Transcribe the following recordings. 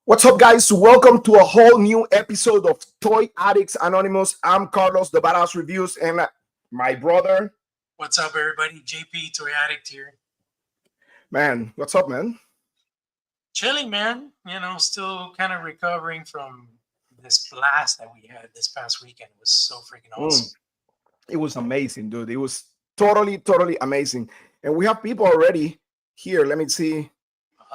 What's up, guys? Welcome to a whole new episode of Toy Addicts Anonymous. I'm Carlos, the Badass Reviews, and my brother. What's up, everybody? JP, Toy Addict here. Man, what's up, man? Chilling, man. Still kind of recovering from this blast that we had this past weekend. It was so freaking Mm, awesome. it was amazing, dude. It was totally amazing. And we have people already here. Let me see.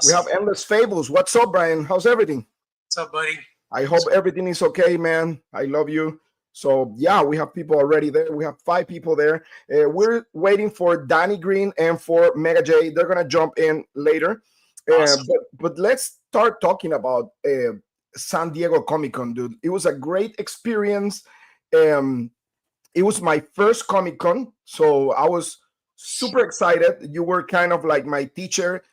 We have Awesome. Endless Fables. What's up, Brian? How's everything? What's up, buddy? I hope everything is okay, man. I love you. So, yeah, we have people already there. We have 5 people there. We're waiting for Danny Green and for Mega J. They're going to jump in later. Awesome. But let's start talking about San Diego Comic Con, dude. It was a great experience. Um, it was my first Comic Con, so I was super excited. You were kind of like my teacher,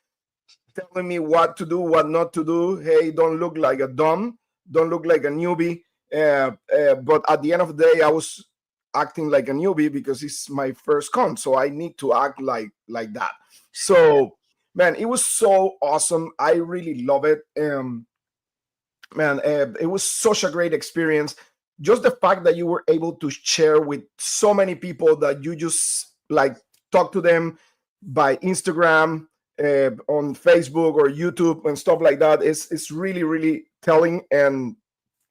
telling me what to do, what not to do. Hey, don't look like a dumb, don't look like a newbie. But at the end of the day, I was acting like a newbie because it's my first con, so I need to act like that. So, man, it was so awesome. I really love it. Man, it was such a great experience. Just the fact that you were able to share with so many people that you just like talk to them by Instagram, on Facebook or YouTube and stuff like that is really telling. And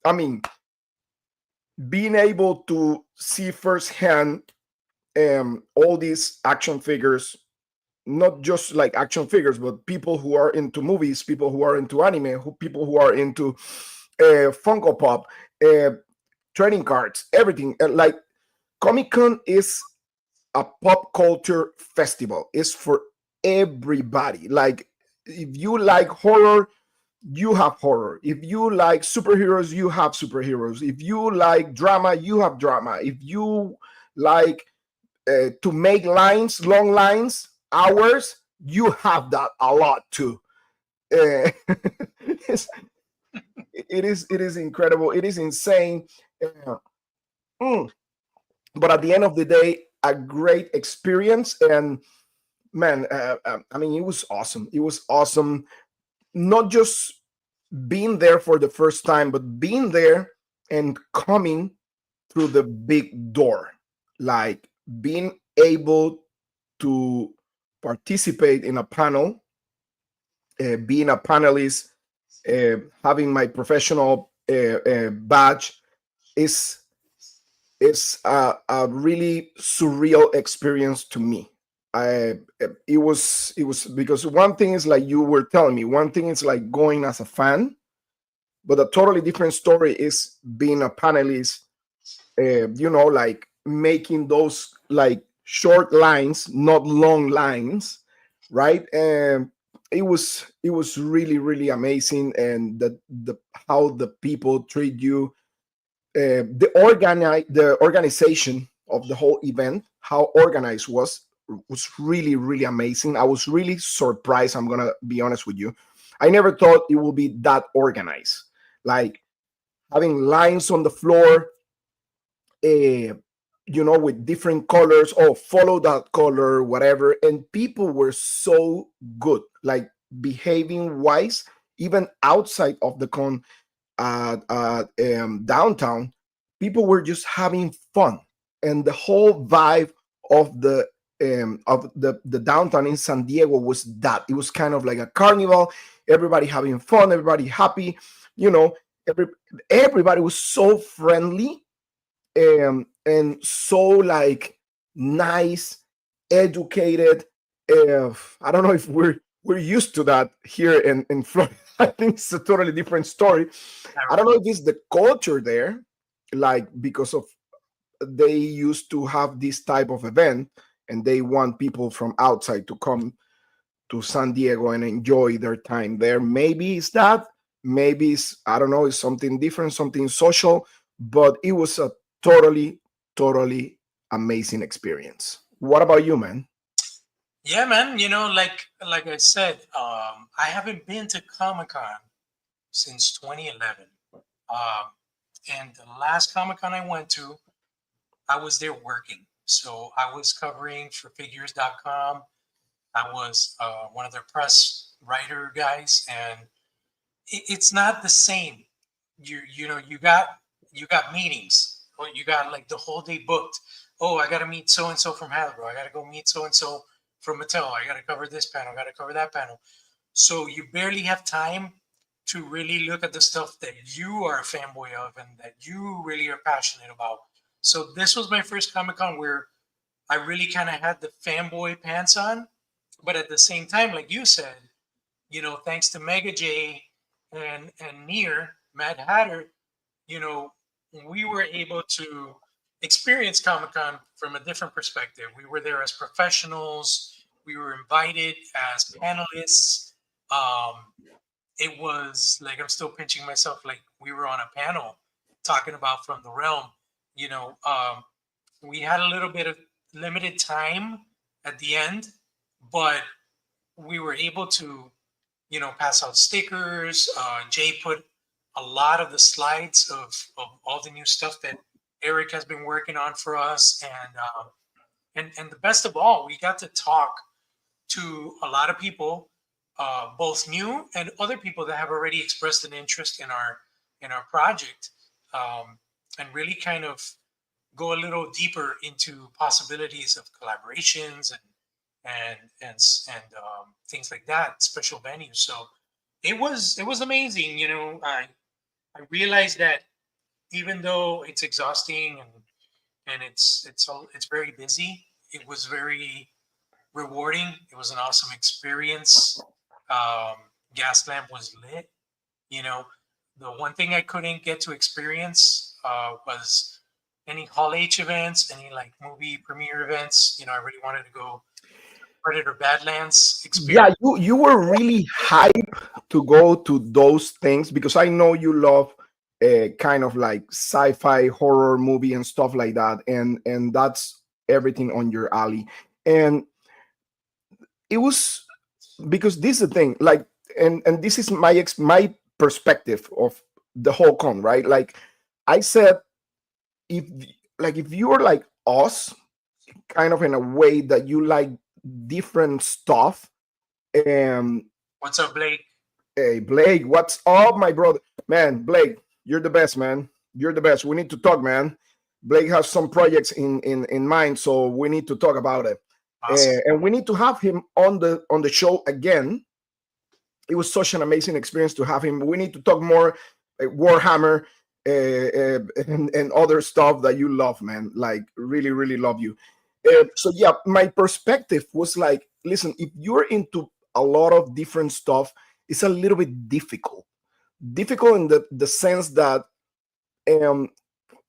I mean, being able to see firsthand all these action figures, not just like action figures, but people who are into movies, people who are into anime, people who are into Funko Pop, uh, trading cards, everything. Like Comic Con is a pop culture festival. It's for everybody. Like if you like horror, you have horror. If you like superheroes, you have superheroes. If you like drama, you have drama. If you like to make lines, long lines, hours, you have that a lot too. Uh, it's, it is incredible. It is insane. Uh, mm. But at the end of the day, a great experience. And man, I mean, it was awesome. It was awesome. Not just being there for the first time, but being there and coming through the big door, like being able to participate in a panel, being a panelist, having my professional badge is a really surreal experience to me. I it was because one thing is like you were telling me, one thing is like going as a fan, but a totally different story is being a panelist. Like making those like short lines, not long lines, right? And it was really amazing, and the how the people treat you, the organization of the whole event, how organized was really amazing. I was really surprised. I'm gonna be honest with you. I never thought it would be that organized. Like having lines on the floor, uh, with different colors. Oh, follow that color, whatever. And people were so good, like behaving wise, even outside of the con, downtown, people were just having fun, and the whole vibe of the downtown in San Diego was that it was kind of like a carnival. Everybody having fun, everybody happy. You know, every everybody was so friendly, and so like nice, educated. I don't know if we're used to that here in Florida. I think it's a totally different story. All I don't right. know if it's the culture there, like because of they used to have this type of event, and they want people from outside to come to San Diego and enjoy their time there. Maybe it's that. Maybe it's, I don't know, it's something different, something social. But it was a totally amazing experience. What about you, man? Yeah, man. Like I said, I haven't been to Comic Con since 2011. Um, and the last Comic Con I went to, I was there working. So I was covering for Figures.com. I was one of their press writer guys, and it's not the same. You got meetings, or you got like the whole day booked. Oh, I got to meet so and so from Hasbro. I got to go meet so and so from Mattel. I got to cover this panel. I got to cover that panel. So you barely have time to really look at the stuff that you are a fanboy of and that you really are passionate about. So this was my first Comic Con where I really kind of had the fanboy pants on, but at the same time, like you said, thanks to Mega J and Near Mad Hatter, you know, we were able to experience Comic Con from a different perspective. We were there as professionals. We were invited as panelists. Um, it was like I'm still pinching myself. Like we were on a panel talking about From the Realm. You know, we had a little bit of limited time at the end, but we were able to pass out stickers. Jay put a lot of the slides of all the new stuff that Eric has been working on for us, and the best of all, we got to talk to a lot of people, both new and other people that have already expressed an interest in our project, and really kind of go a little deeper into possibilities of collaborations and things like that, special venues. So it was amazing. I realized that even though it's exhausting and it's very busy, it was very rewarding. It was an awesome experience. Um, Gaslamp was lit. You know, the one thing I couldn't get to experience was any Hall H events, any like movie premiere events. I really wanted to go Predator Badlands Yeah, experience. you were really hyped to go to those things because I know you love kind of like sci-fi horror movie and stuff like that, and that's everything on your alley. And it was because this is the thing, like, and this is my perspective of the whole con, right? Like I said, if if you're like us, kind of in a way that you like different stuff. um What's up, Blake? Hey Blake, what's up, my brother? Man, Blake, you're the best, man. You're the best. We need to talk, man. Blake has some projects in mind, so we need to talk about it. Awesome. And we need to have him on the show again. It was such an amazing experience to have him. We need to talk more Warhammer and other stuff that you love, man. Like really, really love you. So yeah, my perspective was like, listen, if you're into a lot of different stuff, it's a little bit difficult. Difficult in the sense that, um,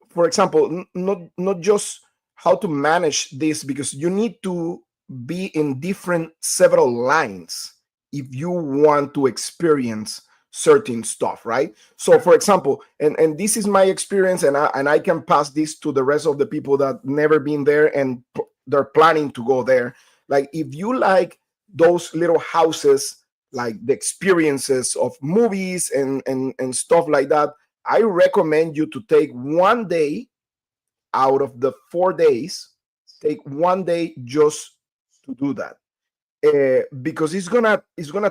for example, not just how to manage this, because you need to be in different several lines if you want to experience certain stuff, right? So for example, and this is my experience, and I can pass this to the rest of the people that never been there and they're planning to go there. Like if you like those little houses, like the experiences of movies and stuff like that, I recommend you to take one day out of the 4 days. Take one day just to do that, because it's gonna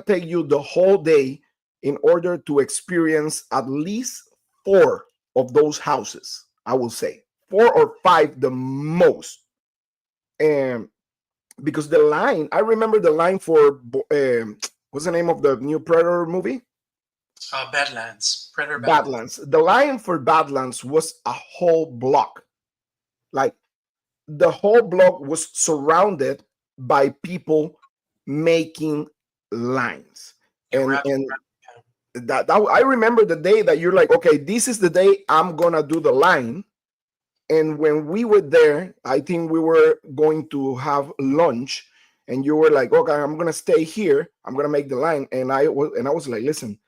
take you the whole day in order to experience at least four of those houses. I will say 4 or 5 the most. And because the line, I remember the line for what's the name of the new Predator movie? Badlands. Predator Badlands. Badlands. The line for Badlands was a whole block. Like the whole block was surrounded by people making lines. And that I remember the day that you're like, okay, this is the day I'm gonna do the line. And when we were there, I think we were going to have lunch, and you were like, okay, I'm gonna stay here, I'm gonna make the line. And I was like, listen,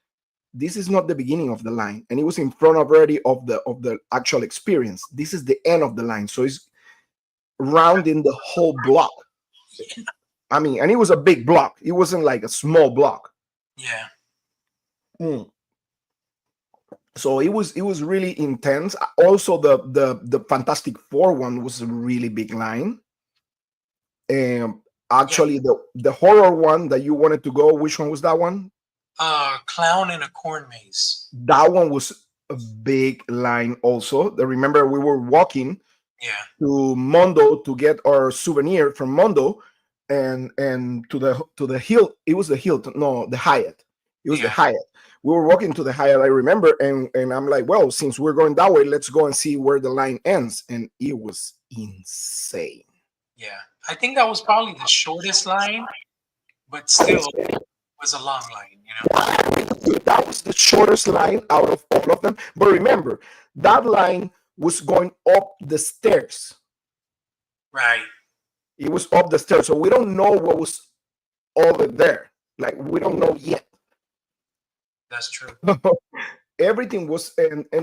this is not the beginning of the line, and it was in front of already of the actual experience. This is the end of the line, so it's rounding the whole block. I mean, and it was a big block, it wasn't like a small block. Yeah. Mm. So it was really intense. Also, the Fantastic Four one was a really big line. And actually, the horror one that you wanted to go, which one was that one? Clown in a corn maze. That one was a big line also. I remember we were walking Yeah. to Mondo to get our souvenir from Mondo, and to the Hill. It was the Hilton, no, the Hyatt. It was the Yeah. Hyatt. We were walking to the Hyatt, I remember, and I'm like, well, since we're going that way, let's go and see where the line ends. And it was insane. Yeah. I think that was probably the shortest line, but still was a long line, you know? That was the shortest line out of all of them. But remember, that line was going up the stairs. Right. It was up the stairs. So we don't know what was over there. Like, we don't know yet. That's true. Everything was, and I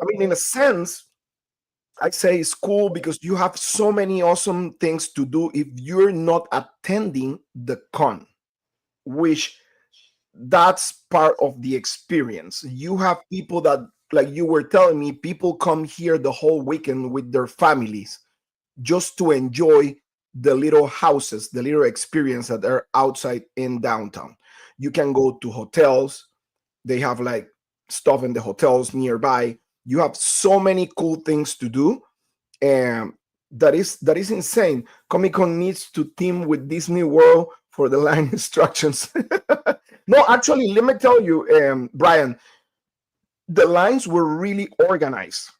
mean, in a sense, I say it's cool because you have so many awesome things to do if you're not attending the con, which that's part of the experience. You have people that, like you were telling me, people come here the whole weekend with their families just to enjoy the little houses, the little experience that are outside in downtown. You can go to hotels. They have like stuff in the hotels nearby. You have so many cool things to do, and that is insane. Comic Con needs to team with Disney World for the line instructions. No, actually, let me tell you, Brian, the lines were really organized.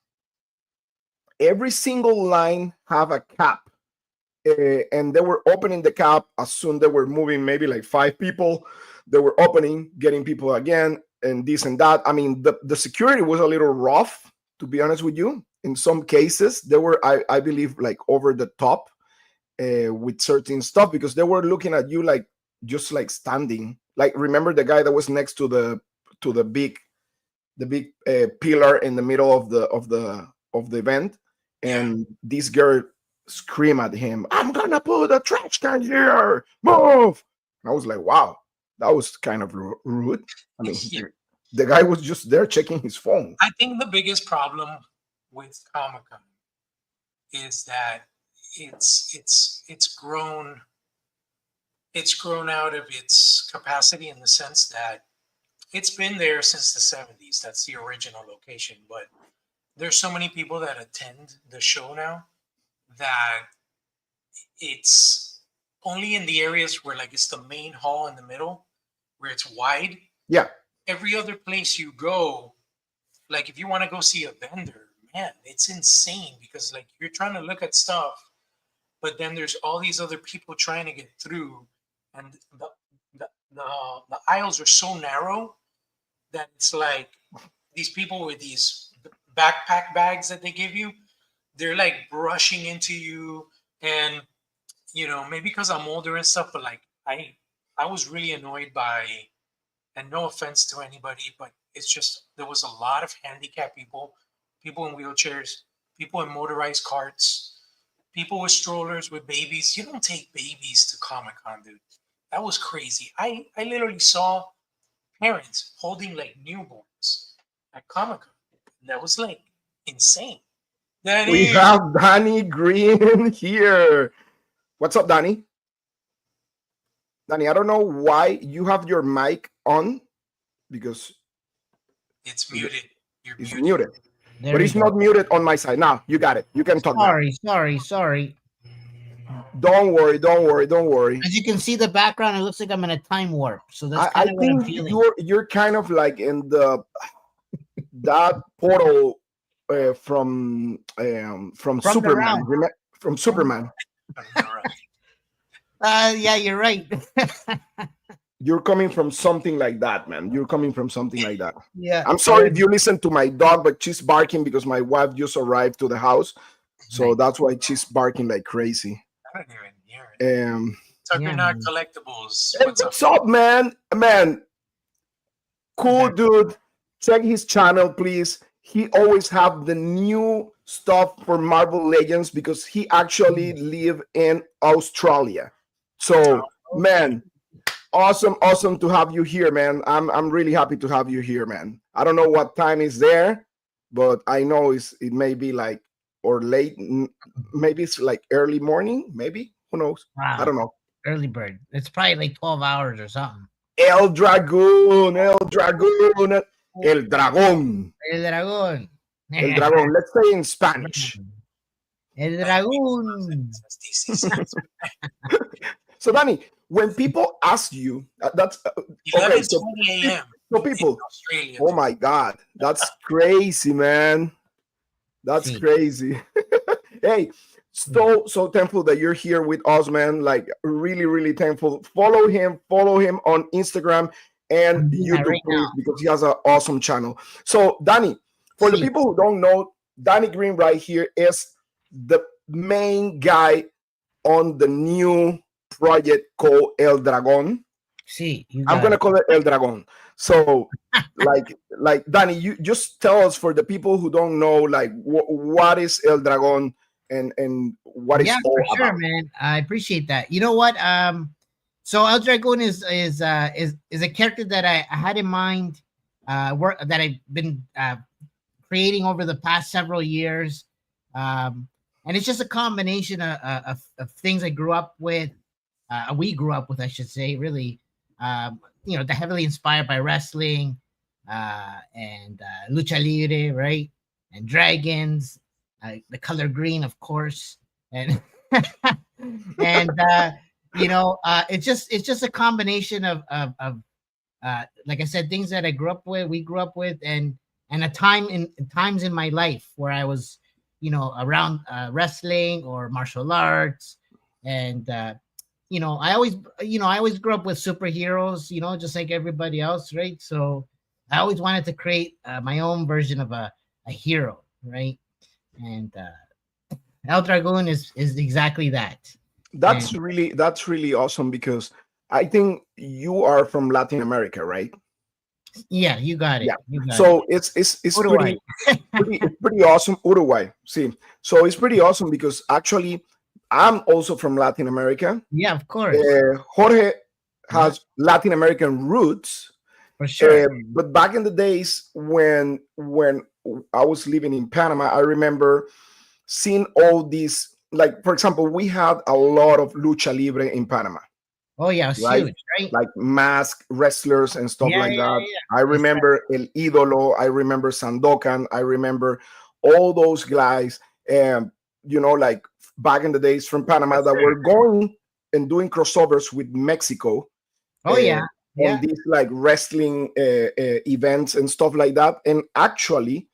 Every single line have a cap, and they were opening the cap as soon they were moving, maybe like 5 people. They were opening, getting people again, and this and that. I mean, the security was a little rough, to be honest with you. In some cases, they were, I believe, like over the top with certain stuff, because they were looking at you like just like standing. Like, remember the guy that was next to the big pillar in the middle of the event, and this girl screamed at him, "I'm gonna put a trash can here, move!" And I was like, wow, that was kind of rude. I mean, Yeah. the guy was just there checking his phone. I think the biggest problem with Comic Con is that it's grown out of its capacity, in the sense that it's been there since the 70s. That's the original location, but there's so many people that attend the show now that it's only in the areas where, like, it's the main hall in the middle where it's wide. Yeah. Every other place you go, like if you want to go see a vendor, man, it's insane, because like you're trying to look at stuff, but then there's all these other people trying to get through, and the aisles are so narrow that it's like these people with these backpack bags that they give you, they're like brushing into you. And maybe because I'm older and stuff, but like I was really annoyed by, and no offense to anybody, but it's just there was a lot of handicapped people, people in wheelchairs, people in motorized carts, people with strollers, with babies. You don't take babies to Comic Con, dude. That was crazy. I literally saw parents holding like newborns at Comic Con. That was like insane. We Danny, have Danny Green here. What's up, Danny? Danny, I don't know why you have your mic on, because it's muted. You're it's muted. muted. There But you it's go. not muted on my side. Now you got it. You can talk now. Sorry. Don't worry. As you can see the background, it looks like I'm in a time warp. So that's I kind of what I'm think feeling. you're kind of like in that portal from From the Superman. realm. From Superman. Yeah, you're right. You're coming from something like that, man. You're coming from something like that. Yeah. I'm sorry if you listen to my dog, but she's barking because my wife just arrived to the house, so Nice. that's why she's barking like crazy. I don't even hear it. Tucker Yeah, Not man. Collectibles. Hey, What's up? what's up, man? Man, cool Okay. dude. Check his channel, please. He always have the new stuff for Marvel Legends because he actually live in Australia. So, man, awesome to have you here, man. I'm really happy to have you here, man. I don't know what time is there, but I know it may be like, or late, maybe it's like early morning, maybe, who knows? I Wow. don't know. Early bird. It's probably like 12 hours or something. El Dragoon, El Dragoon, El Dragón, El dragón. El Dragón. Let's say in Spanish. El dragón. SDCC. So, Danny, when people ask you, that's okay. 11:20 a.m. So in people, Australia. oh my God, that's crazy, man. That's See. crazy. Hey, so thankful that you're here with us, man. Like really, really thankful. Follow him on Instagram and I'm doing that YouTube, right please, now. because he has an awesome channel. So, Danny, for the See. people who don't know, Danny Green right here is the main guy on the new project called El Dragon. See, you I'm got gonna it. call it El Dragon. So, like Danny, you just tell us for the people who don't know, like what is El Dragon and what it's Yeah, all for sure, about. man. I appreciate that. You know what? So El Dragon is a character that I had in mind, work that I've been creating over the past several years, and it's just a combination of things I grew up with. We grew up with, I should say, really. You know, heavily inspired by wrestling, and lucha libre, right? And dragons, the color green, of course, and and you know, it's just a combination of like I said, things that I grew up with, we grew up with, and a times in my life where I was, you know, around wrestling or martial arts, and I always grew up with superheroes, you know, just like everybody else, right? So I always wanted to create my own version of a hero, right? And El Dragon is exactly that. And That's really awesome because I think you are from Latin America, right? yeah, you got Yeah. it. You got it. So it's Uruguay. pretty awesome. Uruguay. See, so it's pretty awesome because actually I'm also from Latin America. Yeah, of course. Jorge has Latin American roots, For sure. but back in the days when I was living in Panama, I remember seeing all these. Like for example, we had a lot of lucha libre in Panama, Oh yeah, it's right? huge, right? Like mask wrestlers and stuff Yeah, like yeah, that. yeah. I That's right. remember El Idolo. I remember Sandokan. I remember all those guys. And like back in the days from Panama that were going and doing crossovers with Mexico Oh yeah, on yeah. these like wrestling events and stuff like that. And actually,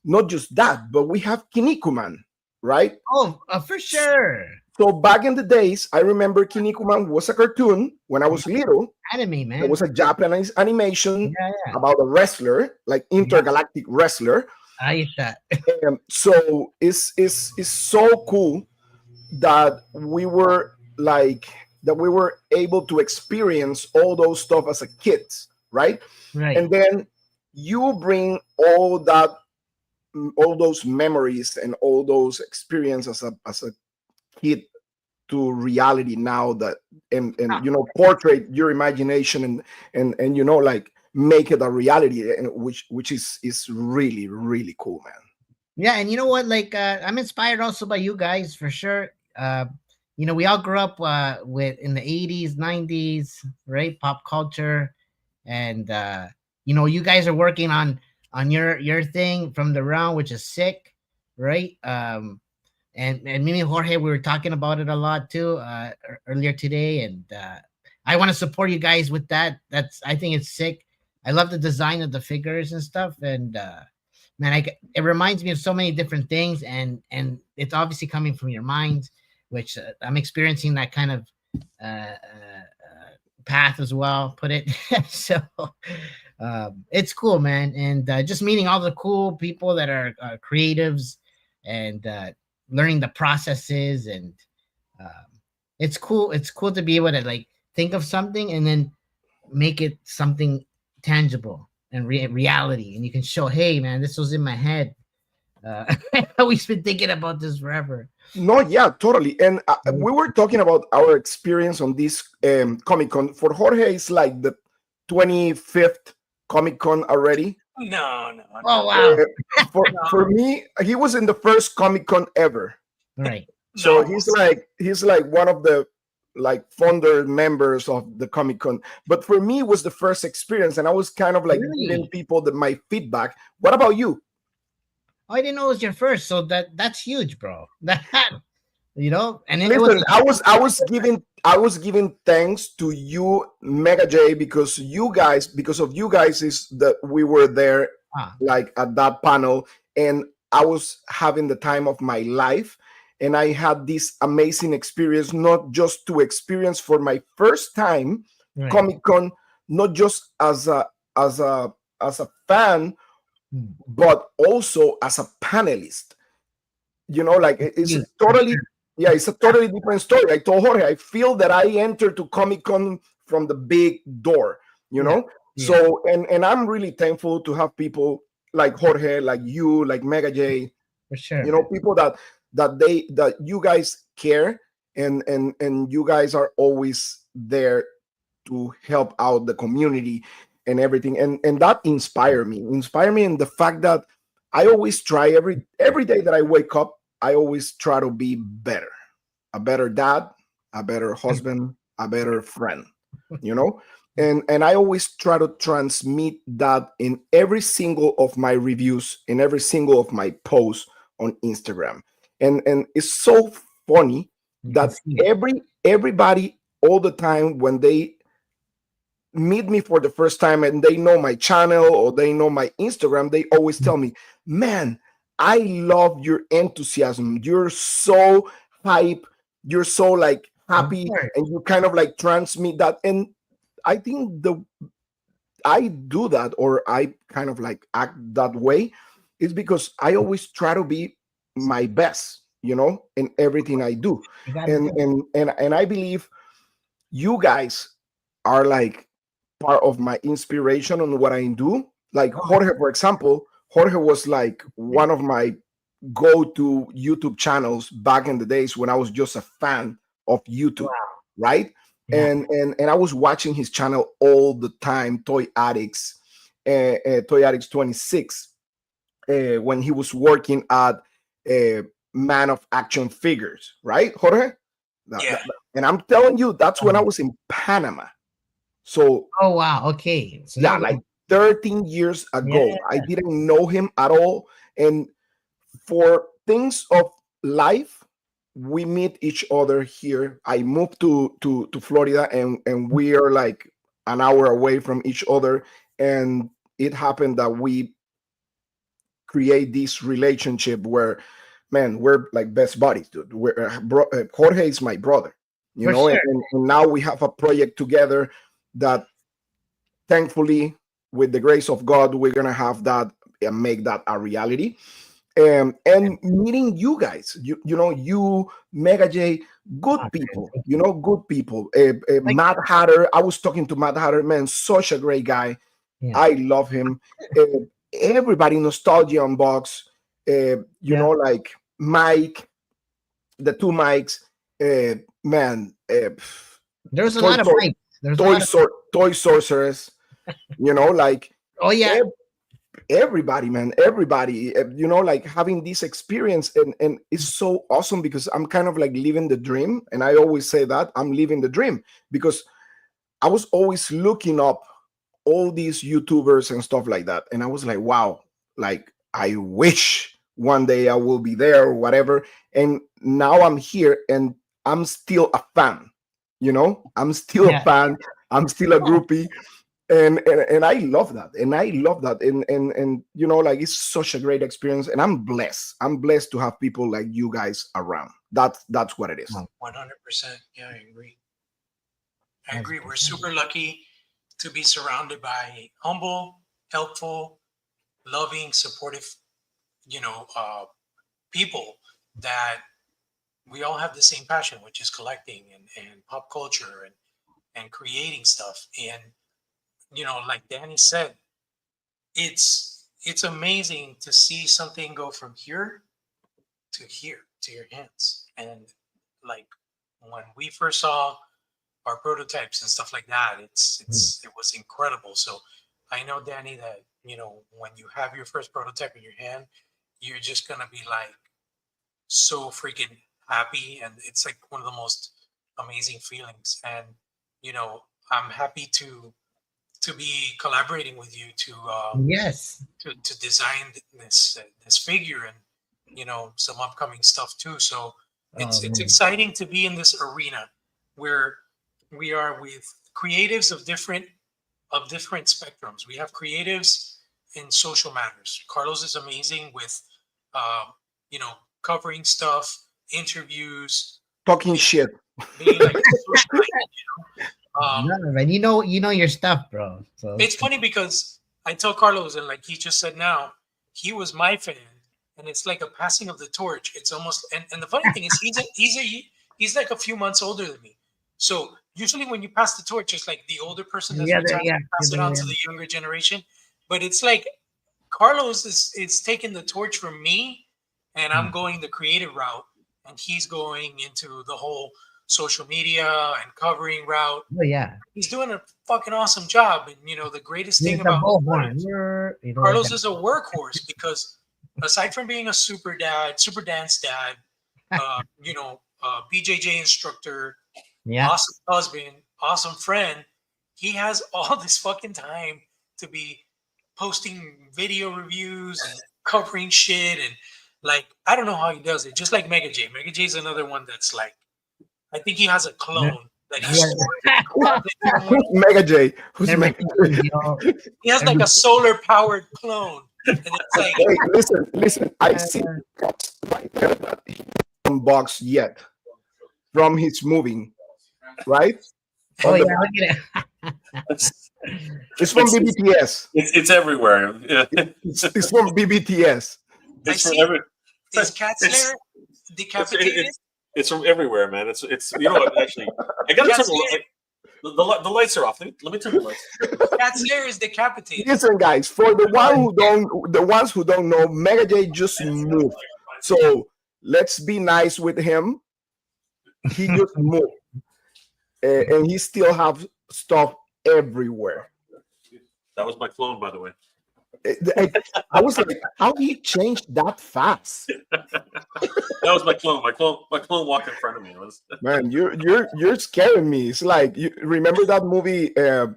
not just that, but we have Kinikuman, right? Oh, for sure. So back in the days, I remember Kinnikuman was a cartoon when I was little. Anime, It man. was a Japanese animation Yeah, yeah. about a wrestler, like intergalactic wrestler. Ahí está. So it's so cool that we were able to experience all those stuff as a kids, right? Right. And then you bring all those memories and all those experiences as a kid to reality now, that and portray your imagination and like make it a reality, and which is really really cool, man. Yeah, and you know what? Like, I'm inspired also by you guys for sure. We all grew up with in the '80s, '90s, right? Pop culture, and you guys are working on your thing from the round, which is sick, right? And me and Jorge, we were talking about it a lot too earlier today, and I want to support you guys with that. I think it's sick. I love the design of the figures and stuff, and man, it reminds me of so many different things, and it's obviously coming from your mind, which I'm experiencing that kind of path as well. Put it so. It's cool, man, and just meeting all the cool people that are creatives, and learning the processes, and it's cool. It's cool to be able to like think of something and then make it something tangible and reality, and you can show, hey man, this was in my head. I've always been thinking about this forever. No, yeah, totally. And we were talking about our experience on this Comic Con. For Jorge, it's like the 25th Comic Con already. No. Oh wow. For me, he was in the first Comic Con ever. Right. So No. he's like one of the like founder members of the Comic Con, but for me it was the first experience, and I was kind of like giving Really? people my feedback. What about you? Oh, I didn't know it was your first, so that's huge, bro. That and it was Listen, I was giving thanks to you, Mega J, because of you guys is that we were there ah, like at that panel, and I was having the time of my life, and I had this amazing experience, not just to experience for my first time right. Comic Con, not just as a fan, Hmm. but also as a panelist. Like it's a Huge, for totally, sure. yeah, it's a totally different story. I told Jorge, I feel that I entered to Comic Con from the big door, you Yeah, know. yeah, So, and I'm really thankful to have people like Jorge, like you, like Mega J, for sure, man. people that you guys care, and you guys are always there to help out the community and everything, and that inspire me in the fact that I always try every day that I wake up. I always try to be better, a better dad, a better husband, a better friend, you know and I always try to transmit that in every single of my reviews, in every single of my posts on Instagram. And it's so funny You can that see it. everybody all the time, when they meet me for the first time and they know my channel or they know my Instagram, they always tell me, man, I love your enthusiasm. You're so hype. You're so like Of happy, course. and you kind of like transmit that. And I think I do that, or I kind of like act that way, is because I always try to be my best, in everything I do. You got it. And I believe you guys are like part of my inspiration on what I do. Like Oh, Jorge, for example, Jorge was like one of my go-to YouTube channels back in the days when I was just a fan of YouTube, wow. right? Yeah. And I was watching his channel all the time, Toy Addicts 26, when he was working at Man of Action Figures, right, Jorge? Yeah. And I'm telling you, that's when I Um, was in Panama. So oh wow. Okay. So that yeah, was like 13 years yeah. ago, I didn't know him at all. And for things of life, we meet each other here. I moved to Florida, and we are like an hour away from each other. And it happened that we create this relationship where, man, we're like best buddies, dude. Jorge is my brother, For and, sure. and now we have a project together that, thankfully, with the grace of God, we're gonna have that and make that a reality. And meeting you guys, you, Mega J, good Oh, man, people, thank you. good people. Like Matt Hatter, I was talking to Matt Hatter, man, such a great guy. yeah. I love him. Everybody, Nostalgia Unbox, Yeah. like Mike, the two Mikes, man, There's a toy, lot of toy, mics. There's a lot of toy sorcerers, like oh yeah. everybody, man, everybody, like having this experience, and it's so awesome because I'm kind of like living the dream. And I always say that I'm living the dream because I was always looking up all these YouTubers and stuff like that, and I was like, wow, like I wish one day I will be there or whatever. And now I'm here, and I'm still a fan. I'm still a Yeah. fan. I'm still a Oh, groupie, and I love that, and like it's such a great experience, and I'm blessed to have people like you guys around. That's what it is. wow. 100%. Yeah, I agree. I That's agree. good. We're super lucky to be surrounded by humble, helpful, loving, supportive, you know, uh, people that we all have the same passion, which is collecting and pop culture and creating stuff. And, like Danny said, it's amazing to see something go from here to your hands. And like when we first saw our prototypes and stuff like that, Mm. it was incredible. So I know, Danny, that when you have your first prototype in your hand, you're just gonna be like so freaking happy, and it's like one of the most amazing feelings. And I'm happy to be collaborating with you Yes. to design this figure, and some upcoming stuff too. So it's Man. exciting to be in this arena where we are with creatives of different spectrums. We have creatives in social matters. Carlos is amazing with covering stuff, interviews, Talking shit. being like a socialite, No, man, you know your stuff, bro. So it's funny because I tell Carlos, and like he just said now, he was my fan, and it's like a passing of the torch. It's almost, and the funny thing is he's like a few months older than me. So usually when you pass the torch, it's like the older person that's retired pass it on to the younger generation. But it's like Carlos is taking the torch from me, and I'm going the creative route, and he's going into the whole social media and covering route. Oh yeah, He's doing a fucking awesome job. And the greatest thing about Carlos is a workhorse, because aside from being a super dance dad, BJJ instructor, awesome husband, awesome friend, he has all this fucking time to be posting video reviews and covering shit, and like I don't know how he does it. Just like Mega J. Mega J is another one that's like, I think he has a clone that he's Who's Mega J? Who's Mega J? He has like a solar powered clone. And it's like, hey, listen. I see right there that he hasn't unboxed yet from his moving, right? Oh yeah, look at it. It's from BBTS. It's everywhere. Yeah. It's from BBTS. It's from every. Is Cat Slayer decapitated? It's from everywhere, man. It's what, actually, I gotta turn the lights are off. Let me turn the lights. Cat Slayer is decapitated. Listen, guys, for the ones who don't know, Mega J just moved. So let's be nice with him. He just moved, and he still have stuff everywhere. That was my clone, by the way. I was like, how do you change that fast? That was my clone. My clone walked in front of me. Man, you're scaring me. It's like, you remember that movie, The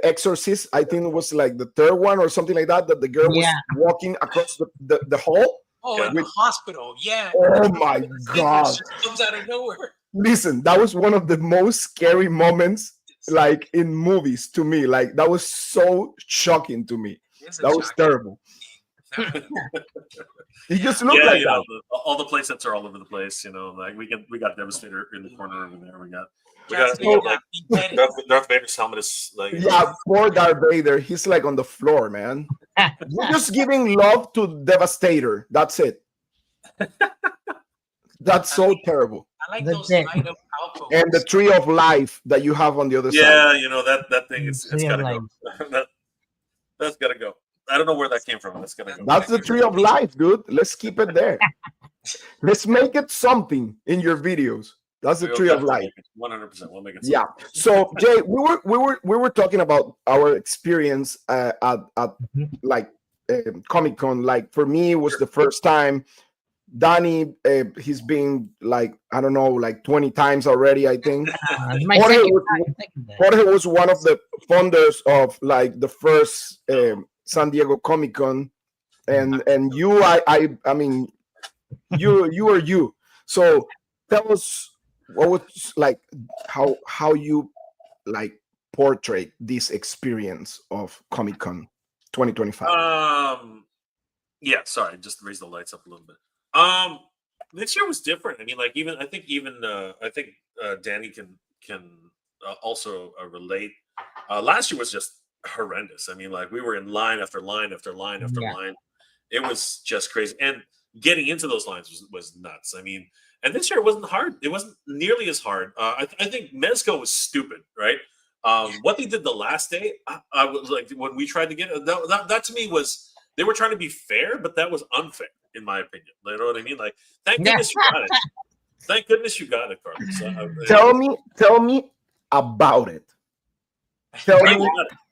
Exorcist? I think it was like the third one or something like that. That the girl was walking across the hall. Oh, in the hospital. Yeah. Oh my God! Comes out of nowhere. Listen, that was one of the most scary moments, like in movies, to me. Like that was so shocking to me. That was terrible. He just looked like that. All the play sets are all over the place. Like we got Devastator in the corner over there. We got Darth Vader's helmet is like, poor Darth Vader. He's like on the floor, man. We're just giving love to Devastator. That's it. That's so terrible. I like those light up alcohols. And the tree of life that you have on the other side. Yeah, that thing it's gotta go. That's gotta go. I don't know where that came from. That's gotta go. That's the tree of life, dude. Let's keep it there. Let's make it something in your videos. That's the tree of life. 100%. We'll make it. Yeah. So Jay, we were talking about our experience at like Comic-Con. Like for me, it was the first time. Danny, he's been like, I don't know, like 20 times already, I think. Jorge was one of the founders of like the first San Diego Comic-Con, and you, I mean, you are you. So tell us what was like how you like portray this experience of Comic-Con 2025. Yeah, sorry, just raise the lights up a little bit. This year was different. I mean, like I think Danny can also relate. Last year was just horrendous. I mean, like we were in line after line after line after line. It was just crazy, and getting into those lines was nuts. I mean, and this year it wasn't hard. It wasn't nearly as hard. I think Mezco was stupid, right? What they did the last day, I was like, when we tried to get that to me was, they were trying to be fair, but that was unfair, in my opinion. You know what I mean? Like, thank goodness you got it. Thank goodness you got it, Carlos. Tell me about it. Tell me.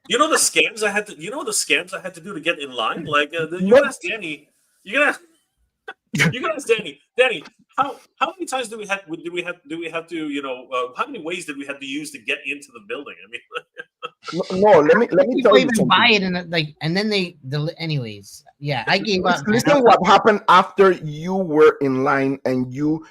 You know the scams I had to. You know the scams I had to do to get in line. Like you gotta ask Danny. You gotta. You guys, Danny, how many times do we have to how many ways did we have to use to get into the building? I mean, No, let me People tell you even buy something. it and and then anyways. Yeah, I gave up. Man. Listen, what happened after you were in line and you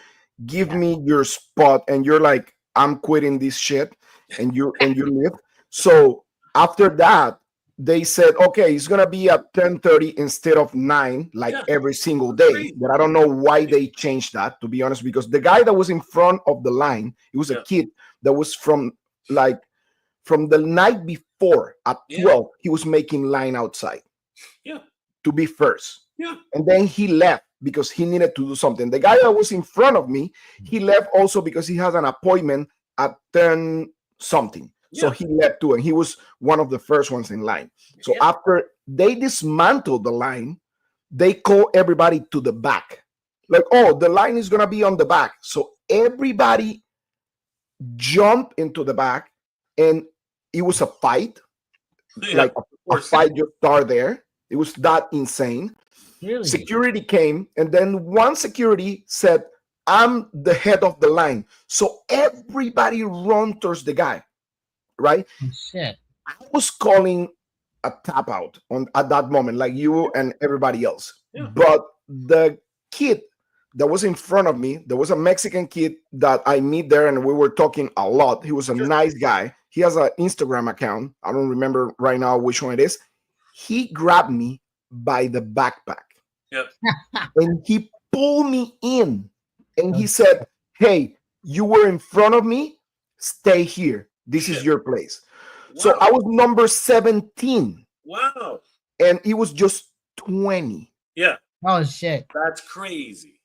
give me your spot and you're like, I'm quitting this shit, and you leave. So after that, they said, okay, it's gonna be at 10:30 instead of 9, like Yeah. every single day. But I don't know why they changed that, to be honest, because the guy that was in front of the line, it was a Yeah. kid that was from the night before at Yeah. 12, he was making line outside. Yeah. To be first. Yeah. And then he left because he needed to do something. The guy that was in front of me, he left also because he had an appointment at 10 something. So Yeah. he left too, and he was one of the first ones in line. So Yeah. after they dismantled the line, they call everybody to the back. Like, oh, the line is gonna be on the back. So everybody jumped into the back, and it was a fight. Yeah, Like of a course. fight just started there. It was that insane. Really? Security came, and then one security said, I'm the head of the line. So everybody run towards the guy, right? Shit. I was calling a tap out at that moment, like you and everybody else. Yeah. But the kid that was in front of me, there was a Mexican kid that I meet there, and we were talking a lot. He was a nice guy. He has an Instagram account. I don't remember right now which one it is. He grabbed me by the backpack. Yeah. And he pulled me in, and he said, hey, you were in front of me, stay here, this is your place. So I was number 17. Wow. And he was just 20. Yeah. Oh shit. That's crazy.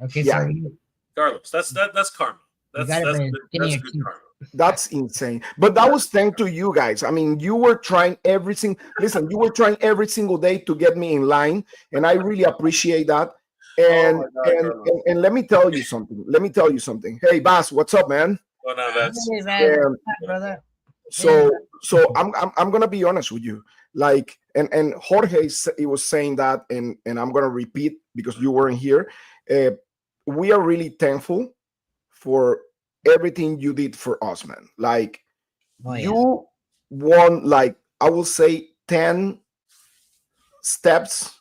Okay, Yeah. so Carlos, that's karma. That's good karma. That's insane. But that was thanks to you guys. I mean, you were trying you were trying every single day to get me in line, and I really appreciate that. And Oh my God, and let me tell you something. Hey, Bas, what's up, man? Oh, no, that's Hey, man, Um, brother. So I'm gonna be honest with you. Like, and Jorge, he was saying that, and I'm gonna repeat because you weren't here. We are really thankful for everything you did for us, man. Like, Oh, yeah. you won, like, I will say 10 steps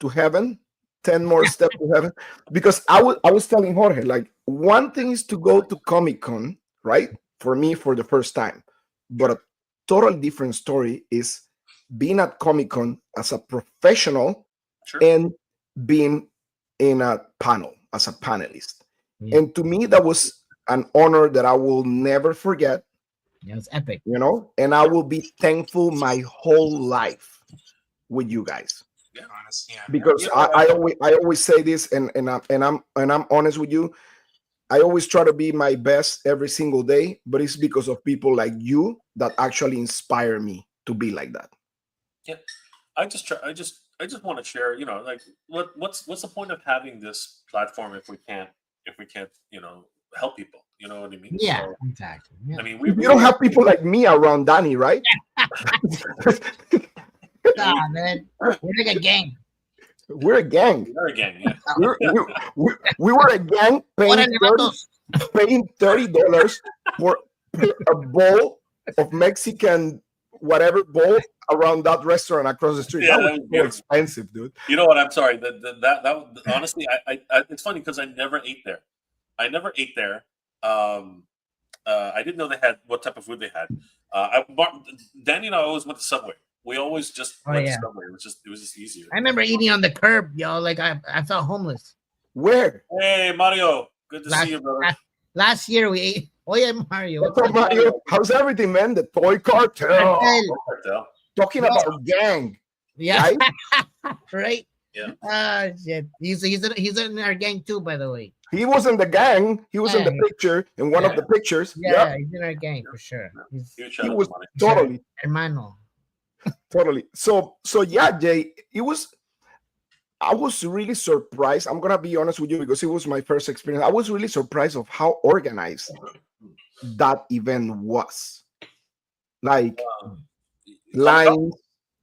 to heaven, 10 more steps to heaven. Because I was telling Jorge, like, one thing is to go to Comic-Con, right? For me, for the first time. But a totally different story is being at Comic-Con as a professional and being in a panel as a panelist. Yeah. And to me, that was an honor that I will never forget. Yeah, it was epic. You know, and I will be thankful my whole life with you guys. Yeah, honest, yeah. Because I always say this, and I'm honest with you. I always try to be my best every single day, but it's because of people like you that actually inspire me to be like that. Yeah, I just want to share. You know, like what's the point of having this platform if we can't help people? You know what I mean? Yeah, So, exactly. Yeah. I mean, You don't have people like me around Danny, right? Nah, man, we're like a gang. We're a gang. We're a gang. Yeah. We were a gang paying $30 for a bowl of Mexican whatever bowl around that restaurant across the street. Yeah, that was so expensive, dude. You know what? I'm sorry. That honestly, I it's funny because I never ate there. I didn't know they had what type of food they had. Danny and I always went to Subway. We always just went to Subway. It was just easier. I remember eating on the curb, yo. Like I felt homeless. Where? Hey, Mario. Good to see you, brother. Last year we ate. Oh yeah, Mario. What's up, Mario? How's everything, man? The toy cartel. Talking about gang. Yeah. Right? Right? Yeah. Ah, shit. He's in our gang too, by the way. He was in the gang. He was in the picture, in one of the pictures. Yeah, he's in our gang for sure. He was totally. Hermano. Totally. So yeah, Jay, I was really surprised. I'm gonna be honest with you because it was my first experience. I was really surprised of how organized that event was. Like lines.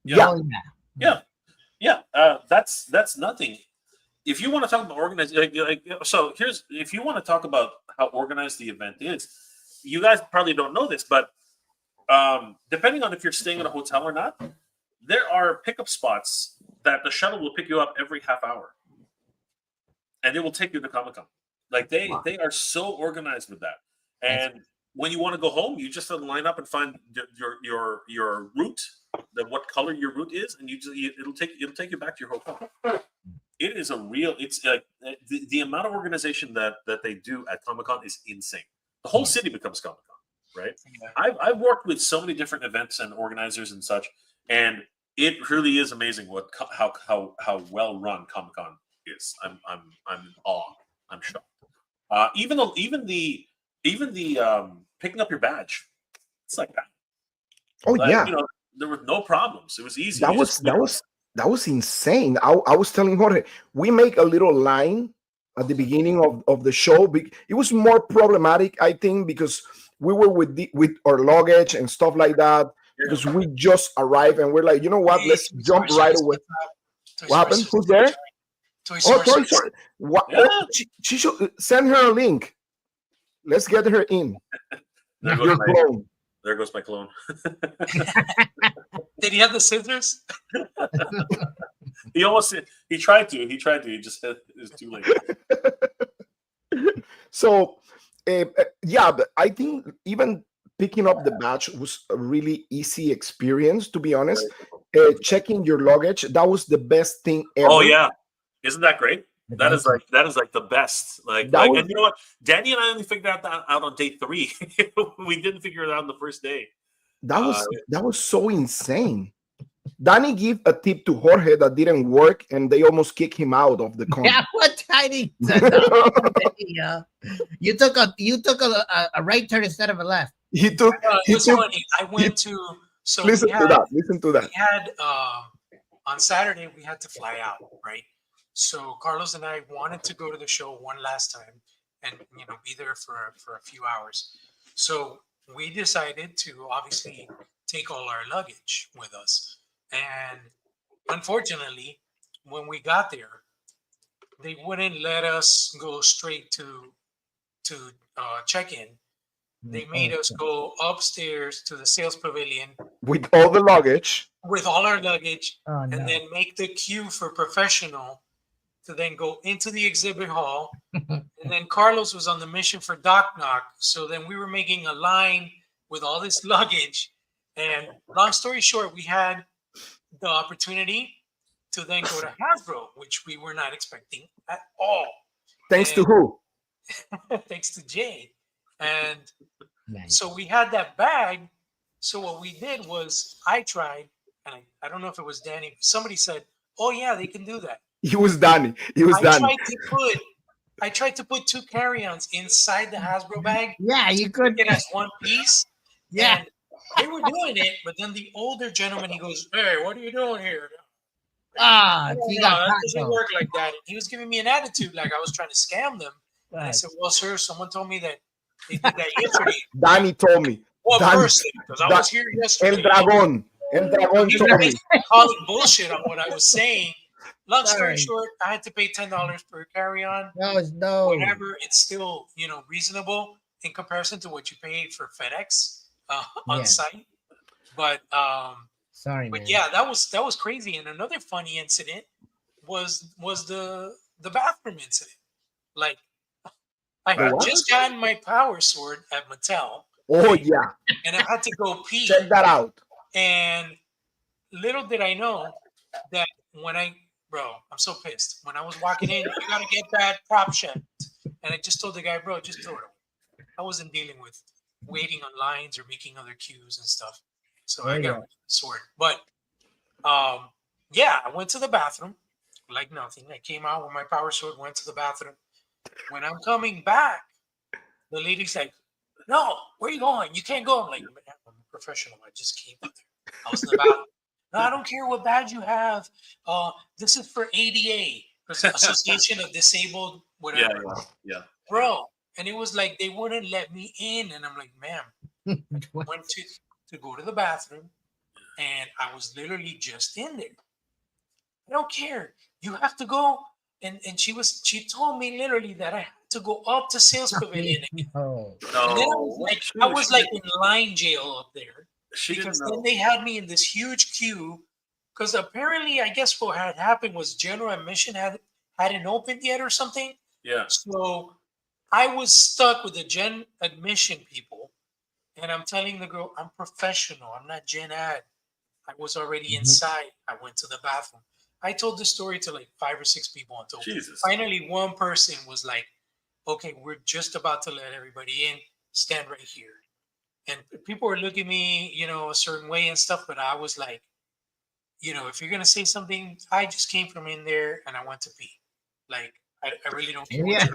Yeah. That's nothing. if you want to talk about organized, so here's if you want to talk about how organized the event is, you guys probably don't know this, but depending on if you're staying in a hotel or not, there are pickup spots that the shuttle will pick you up every half hour, and it will take you to Comic-Con. Like they are so organized with that. And when you want to go home, you just line up and find your route, what color your route is, and it'll take you back to your hotel. It is it's like the amount of organization that they do at Comic-Con is insane. The whole city becomes Comic-Con, right? Yeah. I've worked with so many different events and organizers and such, and it really is amazing how well run Comic-Con is. I'm in awe. I'm shocked. Even the picking up your badge, it's like that. Oh yeah, there were no problems. It was easy. That was insane. I was telling Jorge, we make a little line at the beginning of the show. It was more problematic, I think, because we were with our luggage and stuff like that. Because we just arrived and we're like, you know what? Let's jump right away. What happened? Who's there? Toy Story. What? Yeah. Oh, she should send her a link. Let's get her in. There goes my clone. Did he have the scissors? He tried to. He just said it was too late. So, yeah, but I think even picking up the badge was a really easy experience, to be honest. Checking your luggage, that was the best thing ever. Oh yeah, isn't that great? That is like the best. And you know what? Danny and I only figured that out on day 3. We didn't figure it out on the first day. That was so insane. Danny gave a tip to Jorge that didn't work, and they almost kicked him out of the con. Yeah, what tiny? You took a right turn instead of a left. It was funny. I went to. So listen to that. We had on Saturday we had to fly out, right? So Carlos and I wanted to go to the show one last time and be there for a few hours. So we decided to obviously take all our luggage with us. And unfortunately, when we got there, they wouldn't let us go straight to check-in. They made us go upstairs to the sales pavilion with all the luggage, with all our luggage, and then make the queue for professional to then go into the exhibit hall. And then Carlos was on the mission for Doc Knock. So then we were making a line with all this luggage. And long story short, we had the opportunity to then go to Hasbro, which we were not expecting at all. Thanks to who? Thanks to Jay. And so we had that bag. So what we did was I tried, and I don't know if it was Danny, but somebody said, oh yeah, they can do that. It was Danny. I tried to put 2 carry-ons inside the Hasbro bag. Yeah, you could get as one piece. Yeah. And they were doing it, but then the older gentleman, he goes, hey, what are you doing here? That doesn't work like that. He was giving me an attitude like I was trying to scam them. And I said, well, sir, someone told me that they did that yesterday. Danny told me. Well, person, because I was here yesterday. El Dragon told me. Calling bullshit on what I was saying. Long story short, I had to pay $10 per carry-on. No. Whatever, it's still reasonable in comparison to what you paid for FedEx on site. But sorry, but man. yeah, that was crazy. And another funny incident was the bathroom incident. Like I had just gotten my power sword at Mattel. Oh yeah, and I had to go pee. Check that out. And little did I know that I'm so pissed. When I was walking in, you gotta get that prop checked. And I just told the guy, bro, just throw it away. I wasn't dealing with waiting on lines or making other queues and stuff. So I got the sword. But I went to the bathroom like nothing. I came out with my power sword, went to the bathroom. When I'm coming back, the lady's like, no, where are you going? You can't go. I'm like, I'm a professional. I just came out there. I was in the bathroom. No, I don't care what badge you have. This is for ADA, Association of Disabled, whatever. Yeah. Bro, and it was like they wouldn't let me in. And I'm like, ma'am, I went to go to the bathroom, and I was literally just in there. I don't care. You have to go and she told me literally that I had to go up to sales pavilion again. Oh. And then No, I was like in line jail up there she didn't because know. then they had me in this huge queue because apparently I guess what had happened was general admission hadn't opened yet or something. Yeah. So I was stuck with the gen admission people, and I'm telling the girl, I'm professional. I'm not gen ad. I was already inside. I went to the bathroom. I told the story to like 5 or 6 people until Jesus. finally one person was like, okay, we're just about to let everybody in. Stand right here. And people were looking at me, a certain way and stuff, but I was like, if you're gonna say something, I just came from in there and I went to pee. Like I really don't care. Yeah.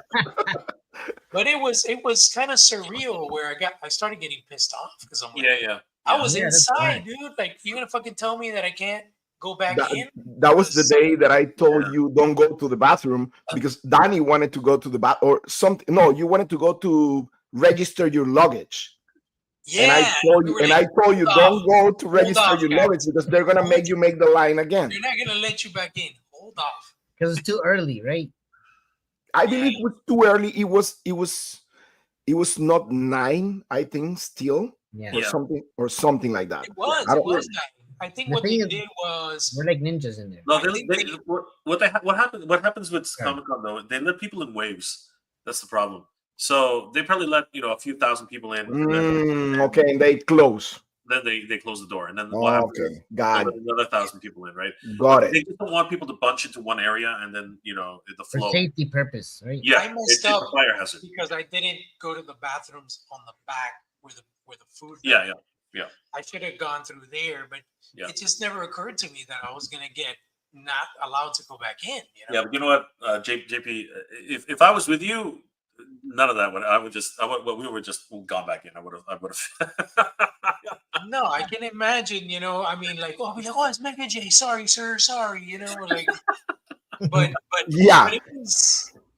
But it was kind of surreal where I started getting pissed off because I'm like, Yeah. I was Yeah, that's inside, fine. dude. Like, you're gonna fucking tell me that I can't go back That, in? that was the day that I told Yeah. you don't go to the bathroom because Danny wanted to go to the bath or something. No, you wanted to go to register your luggage. Yeah. And I told we you, were and like, I told you, hold don't off. go to Hold register off, your guys. luggage because they're gonna make you make the line again. They're not gonna let you back in. Hold off. Because it's too early, right? I believe it was too early. It was not 9, I think, still Yeah. or Yeah. something like that. It was. I It don't- was that. I think The what thing they is- did was We're like ninjas in there. No, I think they- what happens with Sorry. Comic Con though? They let people in waves. That's the problem. So they probably let a few thousand people in. And okay, and they close. then they close the door, and then what happens is Okay, got they let another 1,000 people in, right? got They it. just don't want people to bunch into one area, and then the For flow. safety purpose, right? Yeah, I messed it's up a fire hazard. because I didn't go to the bathrooms on the back where the food. Yeah. I should have gone through there, but Yeah. it just never occurred to me that I was gonna get not allowed to go back in. Yeah, but you know what, JP, if I was with you, none of that would. We would just gone back in. I would have. No, I can imagine. I mean, like, oh, I'll be like, oh, it's Mega J. Sorry, sir. Sorry. Like, but Yeah. but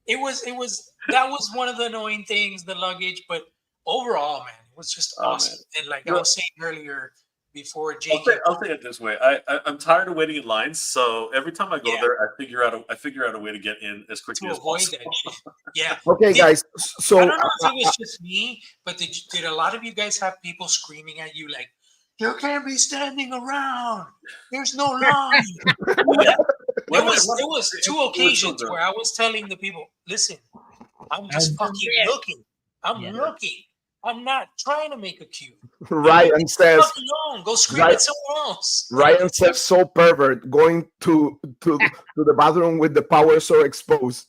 it was that was one of the annoying things, the luggage. But overall, man, it was just Oh, awesome. And like I Well- was saying earlier, before I'll Jake, say it this way. I'm tired of waiting in lines, so every time I go Yeah. there, I figure out a way to get in as quickly to as avoid possible. that shit. Yeah. Okay, guys. So I don't know if it was just me, but did a lot of you guys have people screaming at you like, "You can't be standing around. There's no line." There was two occasions where I was telling the people, "Listen, I'm just fucking looking. I'm Yeah. looking. I'm not trying to make a queue. Ryan says, Fuck alone. Go scream Right. at someone else." Ryan says, so pervert going to the bathroom with the power so exposed.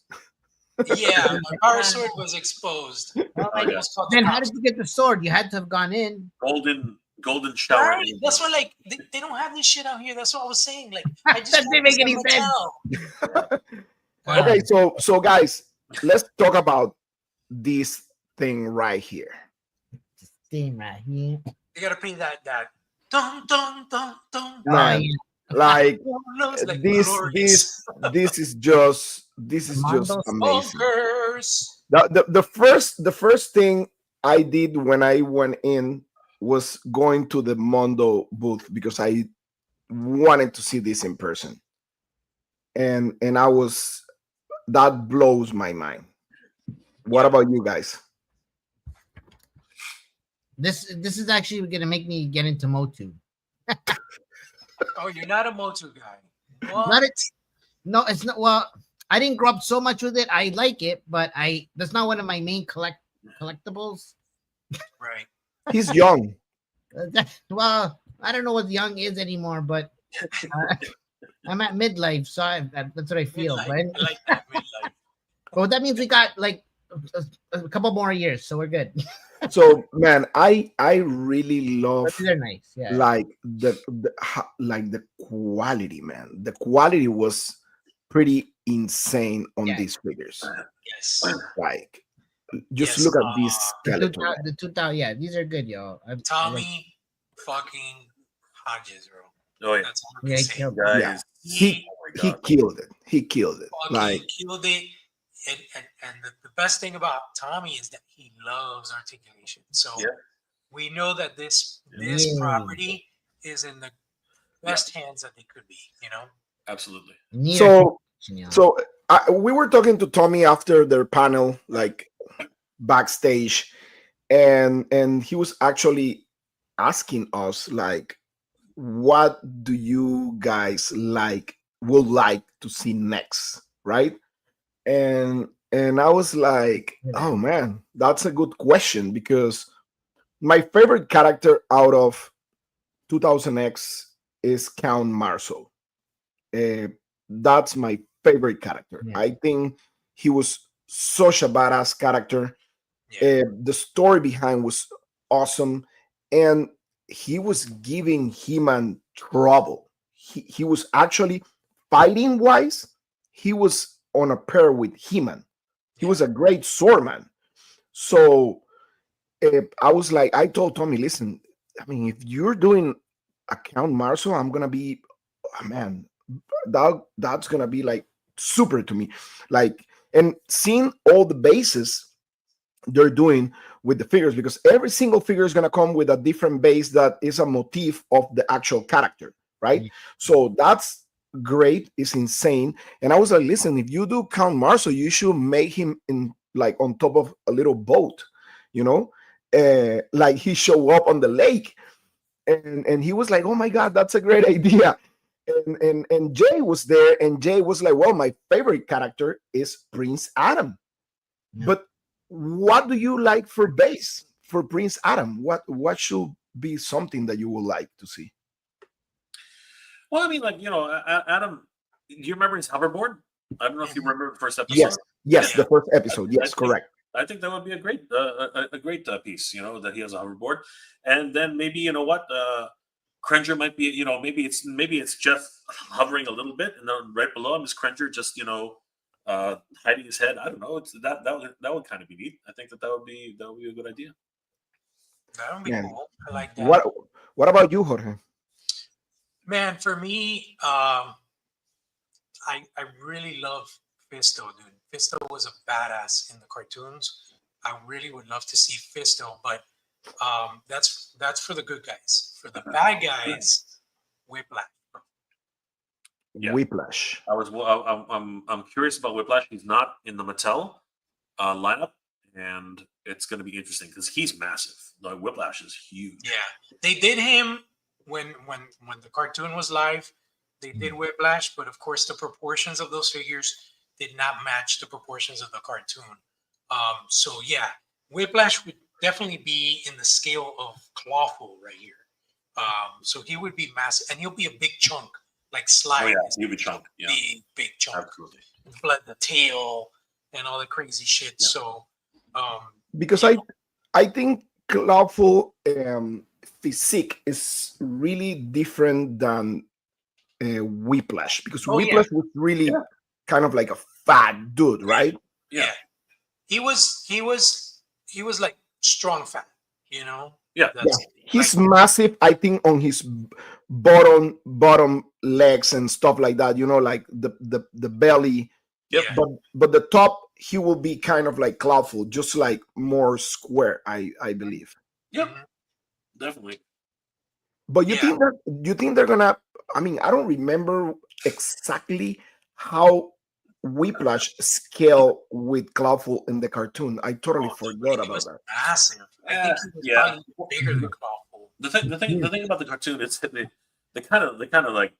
Yeah, my power sword was exposed. Well, Oh, yeah. It was called the Then how cops. did you get the sword? You had to have gone in. Golden shower. Right. That's why, like, they don't have this shit out here. That's what I was saying. Like, I just That didn't make any want this sense. hotel. Okay, so guys, let's talk about this thing right here. Thing right here. You gotta play that dun dun dun dun. Man, yeah. like It's like this glorious. this is just Commandos. amazing. Bonkers. The first thing I did when I went in was going to the Mondo booth because I wanted to see this in person, and that blows my mind. What about you guys? This is actually gonna make me get into Motu. Oh, you're not a Motu guy. What? Not it. No, it's not. Well, I didn't grow up so much with it. I like it, but that's not one of my main collectibles. Right. He's young. Well, I don't know what young is anymore, but I'm at midlife, so that's what I feel. Midlife. Right? I like that midlife. But that means we got like a couple more years, so we're good. So man, I really love But they're nice. Yeah. like the quality, man. The quality was pretty insane on Yeah. these figures. Yes. Like, just Yes, look at this The skeleton. 2000, yeah, these are good, y'all. Tommy fucking Hodges, bro. Oh yeah, That's all I Yeah, can he say. killed guys. Yeah. He He killed it. He killed it. fucking Like, killed it. And the best thing about Tommy is that he loves articulation. So Yeah. we know that this Yeah. property is in the best hands that they could be, absolutely. Near so connection, y'all. so we were talking to Tommy after their panel, like backstage, and he was actually asking us like, what do you guys would like to see next, right? And I was like, oh man, that's a good question, because my favorite character out of 2000X is Count Marceau. Uh, that's my favorite character. Yeah. I think he was such a badass character. Yeah. The story behind was awesome, and he was giving He-Man trouble. He was actually fighting wise. He was on a pair with He-Man. He was a great swordman. So I was like, I told Tommy, listen, I mean, if you're doing a Count Marceau, I'm gonna be, oh, man, that's gonna be like super to me. Like, and seeing all the bases they're doing with the figures, because every single figure is going to come with a different base that is a motif of the actual character, right? Yeah. So that's great. It's insane. And I was like, listen, if you do Count Marceau, you should make him in like on top of a little boat, you know, like he show up on the lake. And he was like, oh my God, that's a great idea. And Jay was there, and Jay was like, well, my favorite character is Prince Adam. Yeah. But what do you like for base for Prince Adam? What should be something that you would like to see? Well, I mean, like, Adam. Do you remember his hoverboard? I don't know if you remember the first episode. Yes, Yeah. the first episode. I Yes, think- correct. I think that would be a great piece. That he has a hoverboard, and then maybe Cringer might be. Maybe it's just hovering a little bit, and then right below him is Cringer just hiding his head. I don't know. It's that would kind of be neat. I think that would be a good idea. That would be Man. cool. I like that. What about you, Jorge? Man, for me, I really love Fisto, dude. Fisto was a badass in the cartoons. I really would love to see Fisto, but that's for the good guys. For the bad guys, Whiplash. Yeah. Whiplash. I'm curious about Whiplash. He's not in the Mattel lineup, and it's going to be interesting because he's massive. Like Whiplash is huge. Yeah, they did him when the cartoon was live. They did Whiplash, but of course the proportions of those figures did not match the proportions of the cartoon. So yeah, Whiplash would definitely be in the scale of Clawful right here. So he would be massive, and he'll be a big chunk, like Slide. Oh yeah, is he'll be chunk. Yeah, big chunk. absolutely. The tail and all the crazy shit. Yeah. So Because I think Clawful physique is really different than Whiplash, because Whiplash was really kind of like a fat dude, right? yeah, he was like strong fat, Yeah. He's massive, I think, on his bottom legs and stuff like that, like the belly. Yep. Yeah. But the top, he will be kind of like Clawful, just like more square, I believe. Yep. Mhm. Definitely. But you Yeah. think they're gonna, I mean, I don't remember exactly how Whiplash scale with Clawful in the cartoon. I totally forgot He about was that. massive. I think he was Yeah. probably bigger than Clawful. The thing about the cartoon, it's they kind of like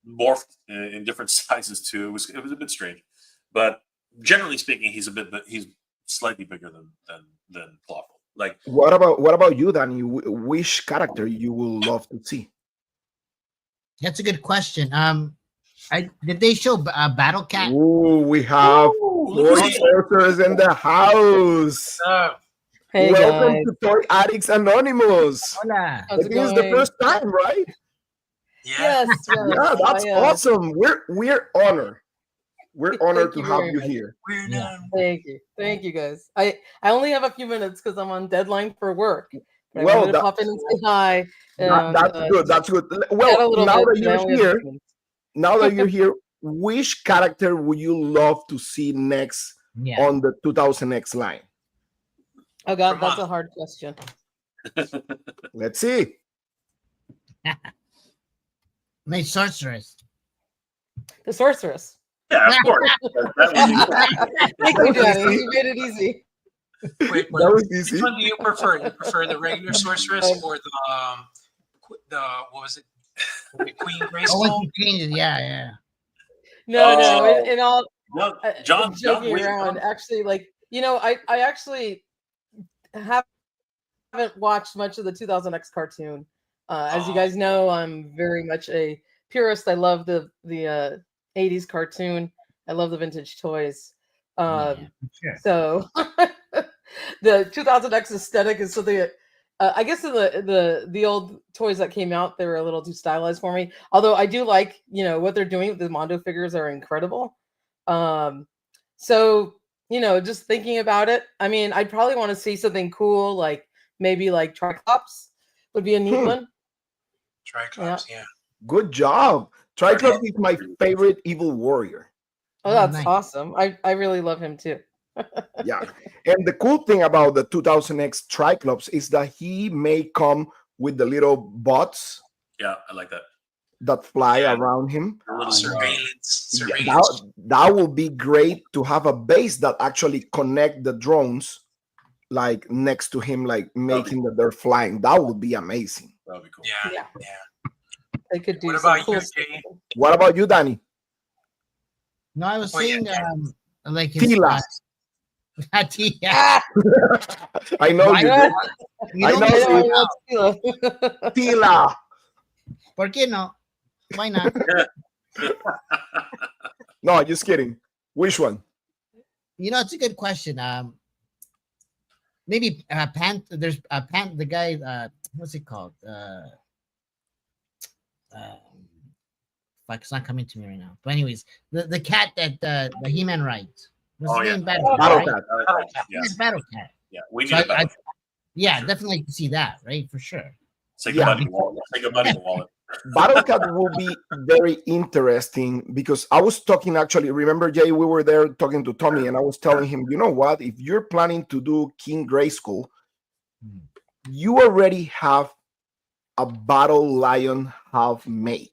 morphed in different sizes too. It was a bit strange, but generally speaking, he's slightly bigger than Clawful. Like, What about you, Danny? Which character you would love to see? That's a good question. Did they show Battle Cat? Ooh, we have look Toy at Sorcerers in the house. Hey Welcome guys, to Toy Addicts Anonymous. Hola. I how's it think it's the going? first time, right? Yeah. Yes, Yeah, that's awesome. We're honored. We're honored to Thank you have very you much. here. We're Yeah. Thank you, guys. I only have a few minutes because I'm on deadline for work. But I Well, wanted to pop in and say hi. that's good. That's good. Chat a Well, little now bit, that but I you're only have a here, few minutes. which character would you love to see next Yeah. on the 2000X line? Oh God, Come that's on. a hard question. Let's see. My sorceress. The sorceress. Yeah, of course. That Thank you, Danny. You made it easy. Wait, That was which easy. one do you prefer? You prefer the regular sorceress or the what was it? The Queen Oh, Grayskull? once you change it, yeah. No. Oh. In all John joking Wick. around, actually, like I actually haven't watched much of the 2000X cartoon. As you guys know, I'm very much a purist. I love the 80s cartoon. I love the vintage toys. Sure. So the 2000X aesthetic is something that I guess in the old toys that came out, they were a little too stylized for me. Although I do like, what they're doing with the Mondo figures are incredible. So, just thinking about it, I mean, I'd probably want to see something cool, like maybe like Triclops would be a neat one. Triclops, yeah. Good job. Triclops is my favorite evil warrior. Oh, that's nice. awesome. I really love him too. Yeah. And the cool thing about the 2000X Triclops is that he may come with the little bots Yeah, I like that fly around him. The little, Surveillance. Yeah, that will be great to have a base that actually connect the drones like next to him, like making that they're flying. That would be amazing. that would be cool. Yeah. They could do What some about cool you, stuff. Jay? What about you, Danny? No, I was Oh, yeah, saying like his Tila. Tila. I know Why you. not? do. You I don't know get you. it. Tila. ¿Por qué no? Why not? No, just kidding. Which one? It's a good question. Maybe there's the guy, what's it called? Fuck, it's not coming to me right now. But anyways, the cat that the He-Man rides. What's his name? Battle Battle Cat. Cat. Yes, Battle Cat. Yeah, we need So a battle. yeah, definitely like to see that, right? For sure. Say Yeah. goodbye to your wallet. Say goodbye to your wallet. Battle Cat will be very interesting because I was talking actually. Remember, Jay, we were there talking to Tommy, and I was telling him, you know what? If you're planning to do King Grayskull, you already have a Battle Lion half made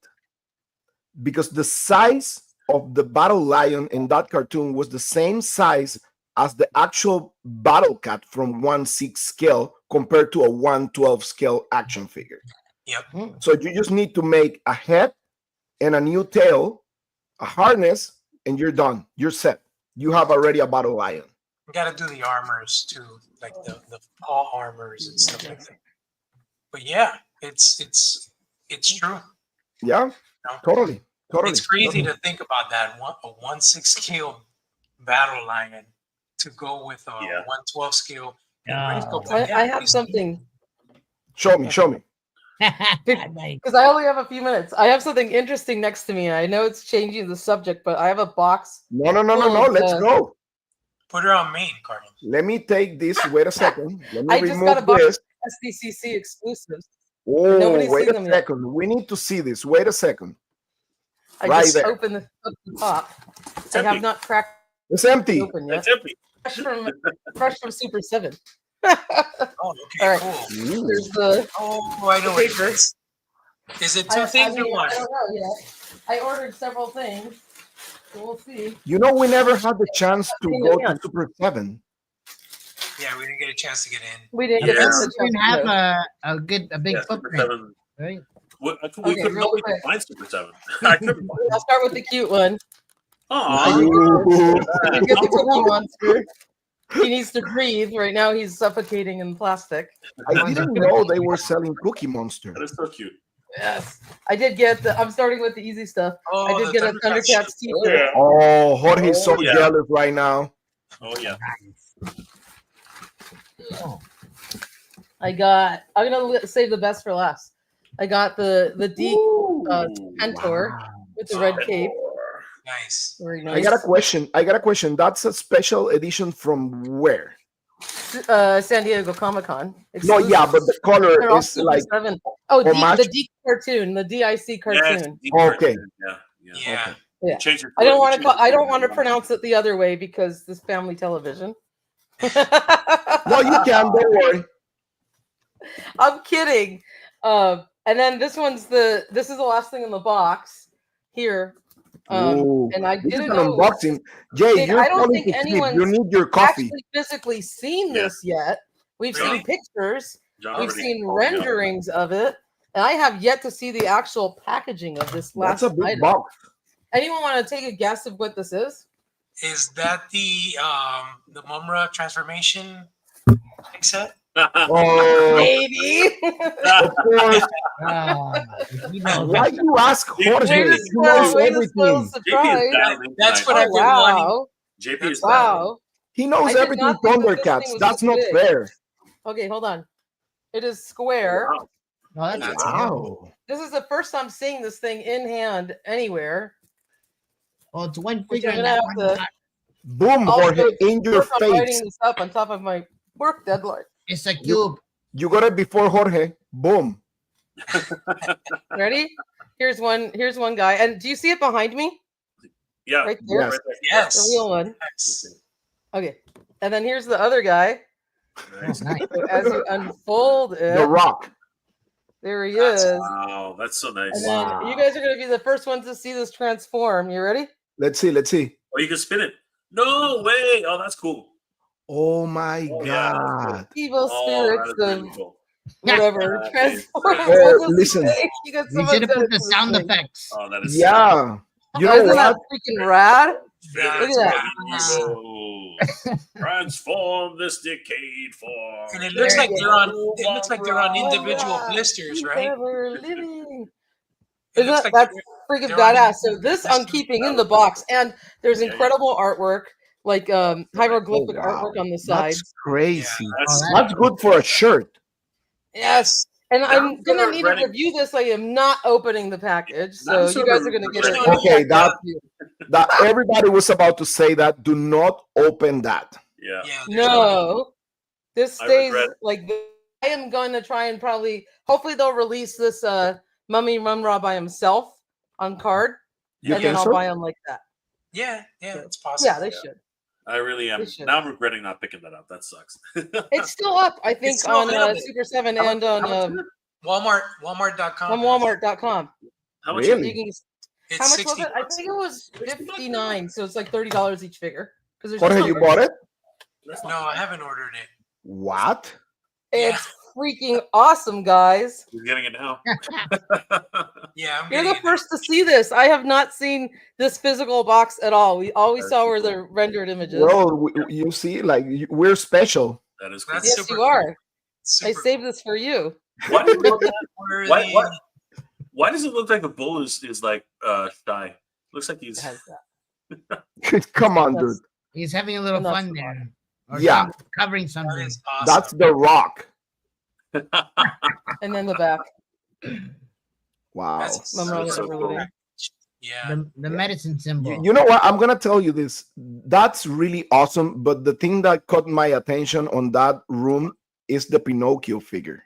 because the size of the Battle Lion in that cartoon was the same size as the actual Battle Cat from 1/6 scale compared to a 1/12 scale action figure. Yep. So you just need to make a head and a new tail, a harness, and you're done. You're set. You have already a Battle Lion. You gotta do the armors too, like the paw armors and stuff like that. But yeah, it's true. Yeah, totally. It's crazy to think about that. A 1/6 scale Battle Lion to go with a 1/12 scale. I have something. Show me. Because I only have a few minutes. I have something interesting next to me. I know it's changing the subject, but I have a box. No. Let's go. Put her on main, Carlos. Let me take this. Wait a second. Let me I just got a remove box this. of SDCC exclusives. Oh, Nobody's wait seen a them yet. second. We need to see this. Wait a second. I Right just there. opened up the top. It's I have empty. not cracked It's empty. it open yet. It's empty. Fresh from Super 7. Oh, okay, All right. cool. Ooh. There's the Oh, I know what it paper. is. Is it two things or one? I don't know yet. I ordered several things. So we'll see. You know, we never had the chance to Hang go on. to Super 7. Yeah, we didn't get a chance to get in. We didn't Yeah. get We this. didn't have a big Yeah, Super footprint, 7. right? We Okay, couldn't real nobody quick. could find Super 7. I couldn't. I'll start with the cute one. Aw. Ooh. You get the Cookie Monster. He needs to breathe. Right now, he's suffocating in plastic. I didn't know they were selling Cookie Monster. That is so cute. Yes. I did get I'm starting with the easy stuff. Oh, I did the get a Thundercats Thundercats shield. Oh, t-shirt. yeah. Oh, Jorge's so Yeah. jealous right now. Oh, yeah. Oh, I'm gonna save the best for last. I got the Deke Ooh. Mentor with the red cape. Nice. Very I nice. got a question. That's a special edition from where? San Diego Comic-Con. No, yeah, but the color They're all is Super like 7. Oh, homage? the Deke cartoon, the DIC cartoon. Yes, Okay. Yeah. Yeah. Yeah. Change your I don't color- want change to. your I don't color. want to pronounce it the other way because this family television. no, you can. Don't worry. I'm kidding. And then this is the last thing in the box here. Ooh, And I this is didn't an know it was unboxing. Jay, big. you're I don't falling think to sleep. You anyone's need your coffee. actually physically seen Yeah. this yet. We've Really? seen pictures, John we've already seen called me out. renderings of it, and I have yet to see the actual packaging of this That's last a big item. box. Anyone want to take a guess of what this is? Is that the Mumra transformation set? Oh, Maybe. of course. He knows Why that. you ask Jorge? way to He spoil, knows way to spoil everything. JP is surprise. dialed in That's tonight. what I've Oh been wanting. wow! JP is dialed in. Wow! He knows I did everything. not think that this thing Thundercats. was That's so not big. fair. Okay, hold on. It is square. Wow. Oh, that's That's cool. Wow. This is the first time seeing this thing in hand anywhere. Oh, it's one Which figure I'm in gonna that have one to box. Boom, also Jorge, in your work on writing face. this up on top of my work deadline. It's a cube. You got it before Jorge. Boom. Ready? Here's one guy. And do you see it behind me? Yeah. Right there? Yes. Right there. Yes. The real one. Yes. Okay. And then here's the other guy. Nice. Nice. So as you unfold The it, Rock. there he That's is. Wow, that's so nice. And then you guys are going to be the first ones to see this transform. You ready? Let's see. Let's see. Oh, you can spin it. No way. Oh, that's cool. Oh my Oh, yeah, that's God. Evil Oh, spirits that is of really cool. whatever. That Transform. is great. What does it Listen. say? You got You someone should have said put it the to this sound thing. effects. Oh, that is Yeah. You know Isn't that what? freaking rad? That's Look at that. Evil. Transform this decayed form. And it looks There like you they're on. It looks like they're on individual Wonder blisters, if right? ever living. It Isn't looks that, like that's they're- freaking they're on badass. So individual this I'm blisters. keeping in the box, and there's Yeah, yeah. incredible artwork, like hieroglyphic Oh, wow. artwork on the That's sides. crazy. That's, Oh, That's good for a shirt. Yes. And Now I'm I'm gonna sorta need ready- to review this. I am not opening the package, Now I'm so you sorta guys are gonna get it. ready. in Okay, that review. everybody was about to say that. Do not open that. yeah. Yeah. there's No, this I stays regret- like I am going to try and hopefully they'll release this Mummy Mumra by himself on card, You and then think I'll so? buy them like that. Yeah, it's possible. Yeah, they should. I really am. They should. Now I'm regretting not picking that up. That sucks. It's still up, I think, It's still on available. Super 7 How and much- how on much is it? Walmart.com. Walmart.com. How much? Really? You can, It's how much 60 was it? I bucks. think it was $59, so it's like $30 each figure. Because Jorge, you bought it? That's No, not I haven't ordered it. What? It's freaking awesome, guys. You're getting it now. Yeah, I'm You're getting the first to see this. I have not seen this physical box at all. We always That's saw were cool. the rendered images. Well, you see, like we're special. That is cool. That's Yes, super you are. cool. I Super saved this for you. Why, does it look, worthy. why does it look like the bull is like shy? Looks like he's It has that. Come on, dude. That's- He's having a little That's fun fine. there. Or Yeah. covering That something. is awesome. That's the Rock. And then the back. Wow. That's Mumra so Never cool. Living. Yeah. The medicine symbol. You know what? I'm gonna tell you this. That's really awesome. But the thing that caught my attention on that room is the Pinocchio figure.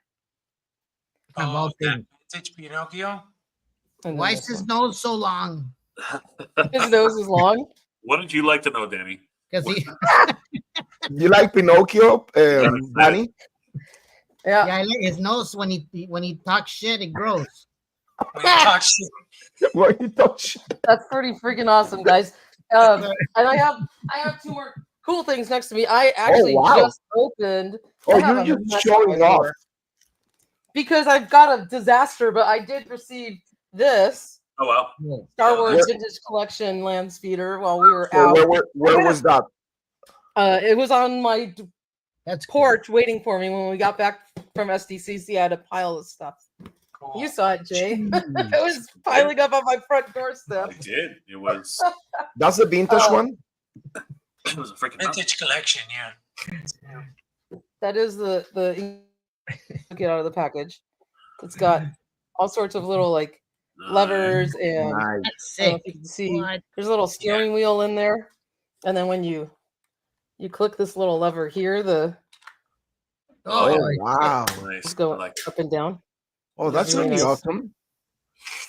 Of all that things. vintage Pinocchio. And then Why this is his one. nose so long? His nose is long? What did you like to know, Danny? Because he, You like Pinocchio, Danny? Yeah. yeah, I like his nose when he talks shit, it grows. When you talk shit. What you touch? That's pretty freaking awesome, guys. And I have two more cool things next to me. I actually wow. just opened. Oh, I have you're a just mess showing on my off. door because I've got a disaster, but I did receive this Oh wow. Star Wars Where- Vintage Collection land speeder while we were So out. where was that? It was on my That's cool. porch waiting for me when we got back from SDCC. I had a pile of stuff. Cool. You saw it, Jay. Mm. It was piling up on my front doorstep. I did. It was That's the vintage one? it was a freaking Vintage collection, yeah. That is the get out of the package. It's got all sorts of little like levers and Nice. That's I don't know sick. if you can see. What? There's a little steering wheel in there, and then when you click this little lever here, the Oh, Oh, wow. Nice. it's going I like up and down. Oh, that's Really really nice. awesome.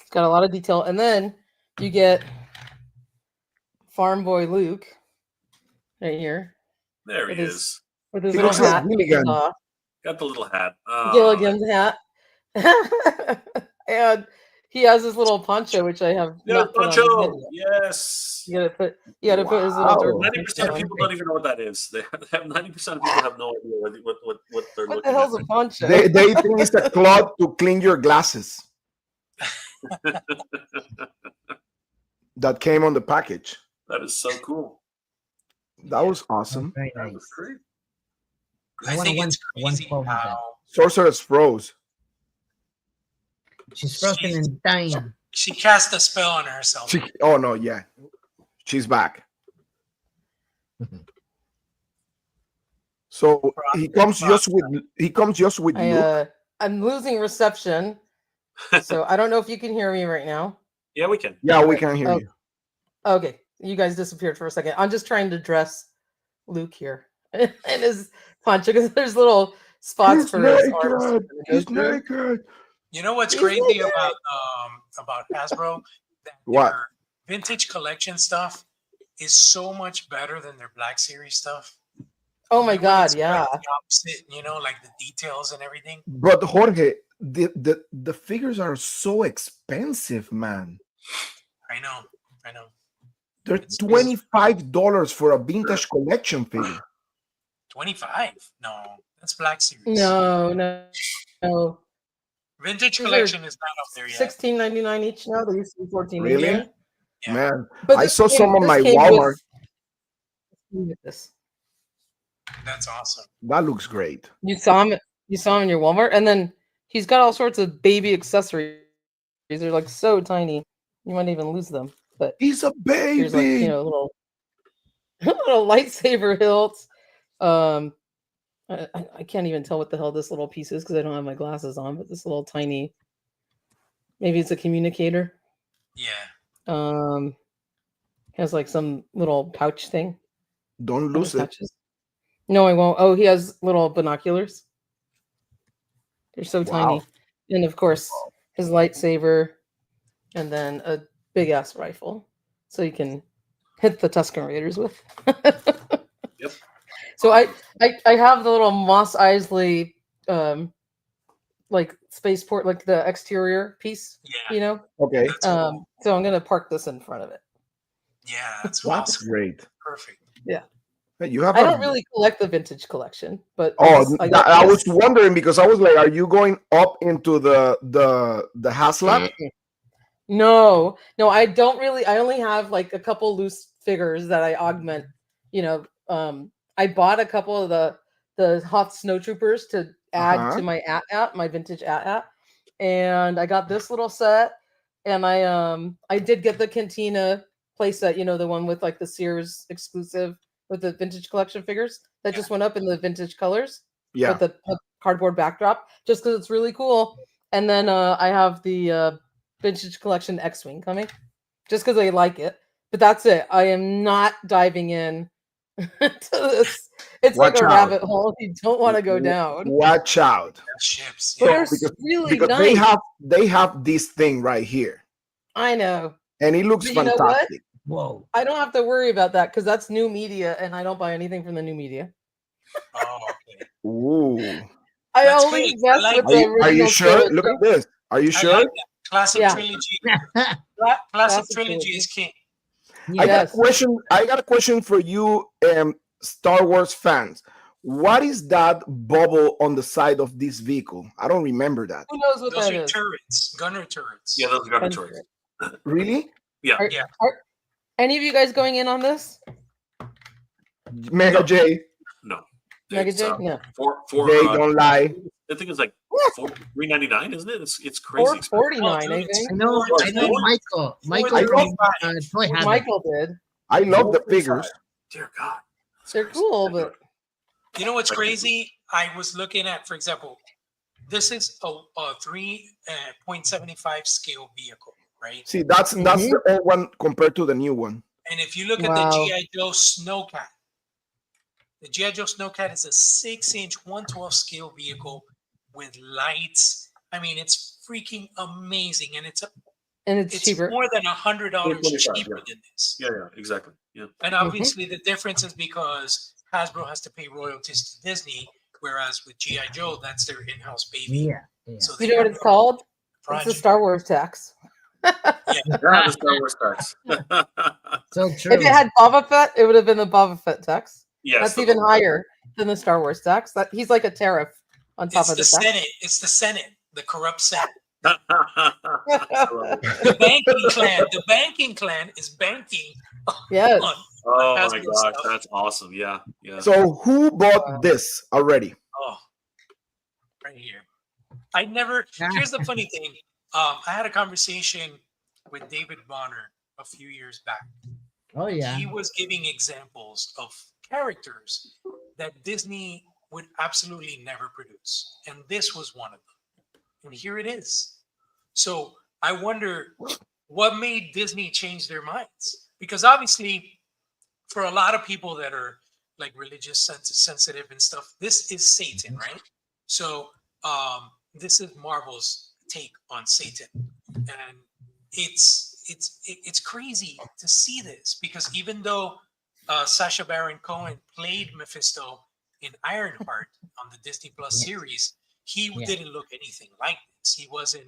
It's got a lot of detail, and then you get Farm Boy Luke right here there he It is- is. with his He little looks like hat. Gilligan. Got the little hat. Gilligan's hat. And he has his little poncho, which I have Yeah, not put on his head Poncho. yet. Yes. You gotta put his little Wow. dirty 90% of poncho people on. don't even know what that is. They have 90% of people have no idea what they're What looking the hell's at. a poncho? They think it's a cloth to clean your glasses that came on the package. That is so cool. That was awesome. Very That nice. was great. I want think one- it's one crazy quote with that. how Sorceress froze. She's frozen and dying. she cast a spell on herself. Oh no, yeah, she's back. So he comes just with Luke. I'm losing reception, so I don't know if you can hear me right now. Yeah, we can. Yeah, we can hear Oh. you. Okay, you guys disappeared for a second. I'm just trying to dress Luke here and his poncho because there's little spots He's for his naked. arms. He's naked. You know what's He's crazy naked. about Hasbro? That What? their vintage collection stuff is so much better than their Black Series stuff. Oh my You would God, expect yeah. the opposite, like the details and everything. But Jorge, the figures are so expensive, man. I know. They're It's $25 for a vintage collection figure. 25? No, that's Black Series. No. Vintage These are collection is not up there yet. $16.99 each now. They used to be $14.99. Really? Yeah. Man, But I this saw some on this my came Walmart. with this. That's awesome. That looks great. You saw him in your Walmart, and then he's got all sorts of baby accessories. They're like so tiny, you might even lose them. But He's a here's like baby. little lightsaber hilts. I can't even tell what the hell this little piece is because I don't have my glasses on. But this little tiny, maybe it's a communicator. Yeah. Has like some little pouch thing. Don't that lose it. attaches. No, I won't. Oh, he has little binoculars. They're so tiny. Wow. And of course, his lightsaber, and then a big ass rifle, so you can hit the Tusken Raiders with. Yep. So I have the little Mos Eisley, like spaceport, like the exterior piece. Yeah. Okay. That's cool. So I'm gonna park this in front of it. Yeah, that's That's awesome. great. Perfect. Hey, you have I don't really collect the vintage collection, but Oh, I got I was this. wondering because I was like, are you going up into the Haslab? No, I don't really. I only have like a couple loose figures that I augment. I bought a couple of the Hoth snowtroopers to add to my AT-AT, my vintage AT-AT, and I got this little set, and I did get the Cantina playset, the one with like the Sears exclusive with the vintage collection figures that just went up in the vintage colors. Yeah. With the cardboard backdrop, just because it's really cool. And then I have the vintage collection X-Wing coming, just because I like it. But that's it. I am not diving in to this. It's Watch like a out. rabbit hole you don't want to go down. Watch out. Ships. But Yeah. they're because- really Because nice. they have this thing right here. I know. And it looks But you know what? fantastic. Whoa. I don't have to worry about that because that's new media, and I don't buy anything from the new media. Oh, okay. Ooh. I That's only great. mess I like with Are the you, are you original sure? trilogy. Look at this. Are you I sure? like that. Classic Yeah. trilogy. Classic Classic trilogy trilogy. is king. I got Yes. a question. I got a question for you, Star Wars fans. What is that bubble on the side of this vehicle? I don't remember that. Who knows what Those that are is? turrets, gunner turrets. Yeah, those are gunner Gunner turrets. Really? Are, Yeah. are any of you guys going in on this? Mega No. J, No. Mega It's, J? No. four, Jay, don't lie. I think it's like $3.99, isn't it? It's crazy. expensive. $4.49, Oh, I dude, it's think. I know Michael. Michael I from Toy Habit. Michael did. I love the figures. Dear God. That's They're crazy. cool, but You know what's crazy? I was looking at, for example, this is a 3.75 scale vehicle, right? See, that's the old one compared to the new one. And if you look at Wow. the G.I. Joe Snowcat, the G.I. Joe Snowcat is a 6-inch 1/12 scale vehicle with lights. I mean, it's freaking amazing, and it's cheaper. more than $100 $125, cheaper yeah. than this. Yeah, exactly. Yeah. And obviously, the difference is because Hasbro has to pay royalties to Disney, whereas with G.I. Joe, that's their in-house baby. Yeah. So You know what it's called? It's project. the Star Wars tax. Yeah, the Star Wars tax. So If true. it had Boba Fett, it would have been the Boba Fett tax. Yes, That's the even Boba higher than the Star Wars tax. That he's like a tariff on top It's of the the tax. Senate. It's the Senate, the corrupt Senate. I love it. The banking clan. The banking clan is banking Yes. on Oh my Hasbro gosh, stuff. that's awesome. Yeah, yeah. So who bought this already? Oh, right here. I never. Here's the funny thing. I had a conversation with David Bonner a few years back. Oh yeah. He was giving examples of characters that Disney would absolutely never produce, and this was one of them. And here it is. So I wonder what made Disney change their minds, because obviously, for a lot of people that are like religious sensitive and stuff, this is Satan, right? So this is Marvel's take on Satan, and it's crazy to see this, because even though Sacha Baron Cohen played Mephisto in Ironheart on the Disney Plus series, he didn't look anything like this. He wasn't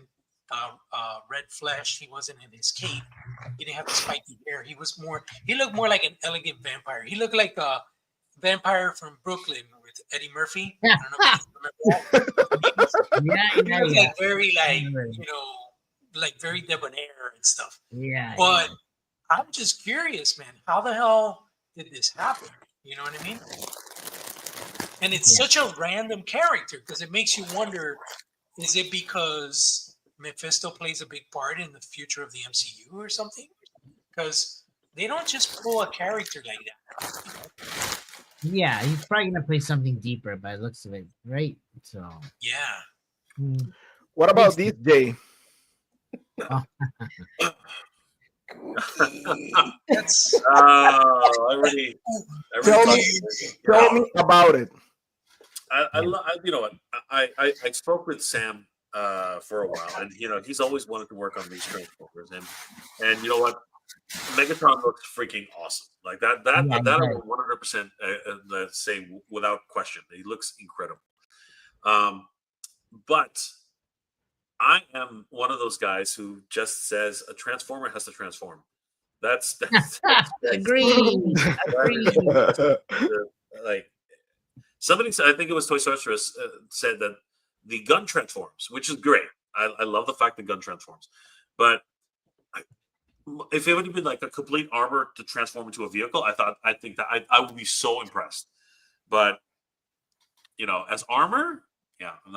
red flesh. He wasn't in his cape. He didn't have the spiky hair. He was more. He looked more like an elegant vampire. He looked like a vampire from Brooklyn with Eddie Murphy. I don't know if you remember that. He was like very like very debonair and stuff. Yeah. But I'm just curious, man. How the hell did this happen? You know what I mean? And it's such a random character, because it makes you wonder, is it because Mephisto plays a big part in the future of the MCU or something? Because they don't just pull a character like that. Yeah, he's probably gonna play something deeper by the looks of it, right? So Yeah. What about this, Jay? That's I Tell already me about it. you know what? I spoke with Sam for a while, and you know he's always wanted to work on these Transformers, and you know what? Megatron looks freaking awesome. Like that I will 100% say without question. He looks incredible. But I am one of those guys who just says a Transformer has to transform. That's agreed. Like somebody said, I think it was Toy Sorceress said that the gun transforms, which is great. I love the fact the gun transforms, but if it would have been like a complete armor to transform into a vehicle, I think that I would be so impressed. But you know, as armor, yeah, I'm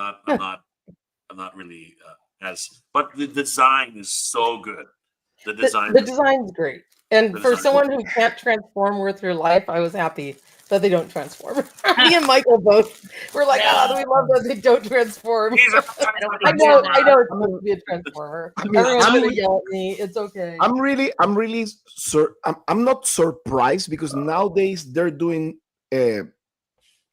not really as. But the design is so good. The design's great, and for someone who can't transform worth your life, I was happy that they don't transform. Me and Michael both were like, "Oh, we love that they don't transform." I know it's supposed to be a transformer. Everyone's gonna yell at me. It's okay. I'm not surprised, because nowadays they're doing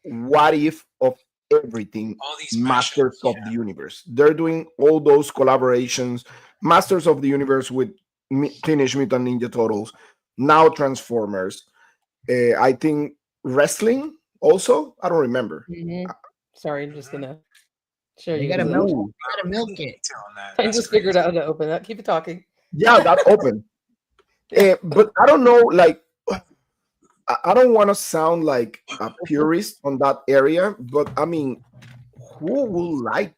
what if of everything. all these Masters mashups, of the Universe. They're doing all those collaborations. Masters of the Universe with Teenage Mutant Ninja Turtles. Now Transformers. I think wrestling also. I don't remember. Sorry, I'm just gonna show you. You gotta milk it. I just figured out how to open that. Keep it talking. Yeah, that's open. But I don't know, like, I don't want to sound like a purist on that area, but I mean, who will like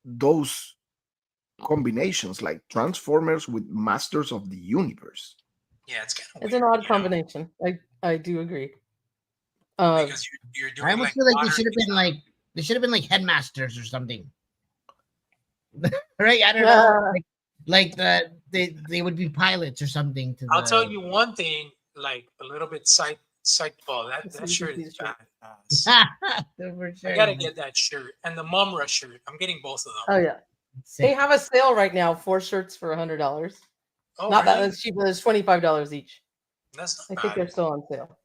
those combinations, like Transformers with Masters of the Universe? Yeah, it's kind of It's an odd combination. I do agree. Because you're doing. I almost feel like they should have been like headmasters or something, right? I don't know, like they would be pilots or something. I'll tell you one thing, like a little bit side. Oh, that shirt is badass. For sure. I gotta get that shirt and the Mumra shirt. I'm getting both of them. Oh yeah, they have a sale right now. 4 shirts for $100. Oh, not really? that cheap, but it's $25 each. That's not I bad. think they're still on sale.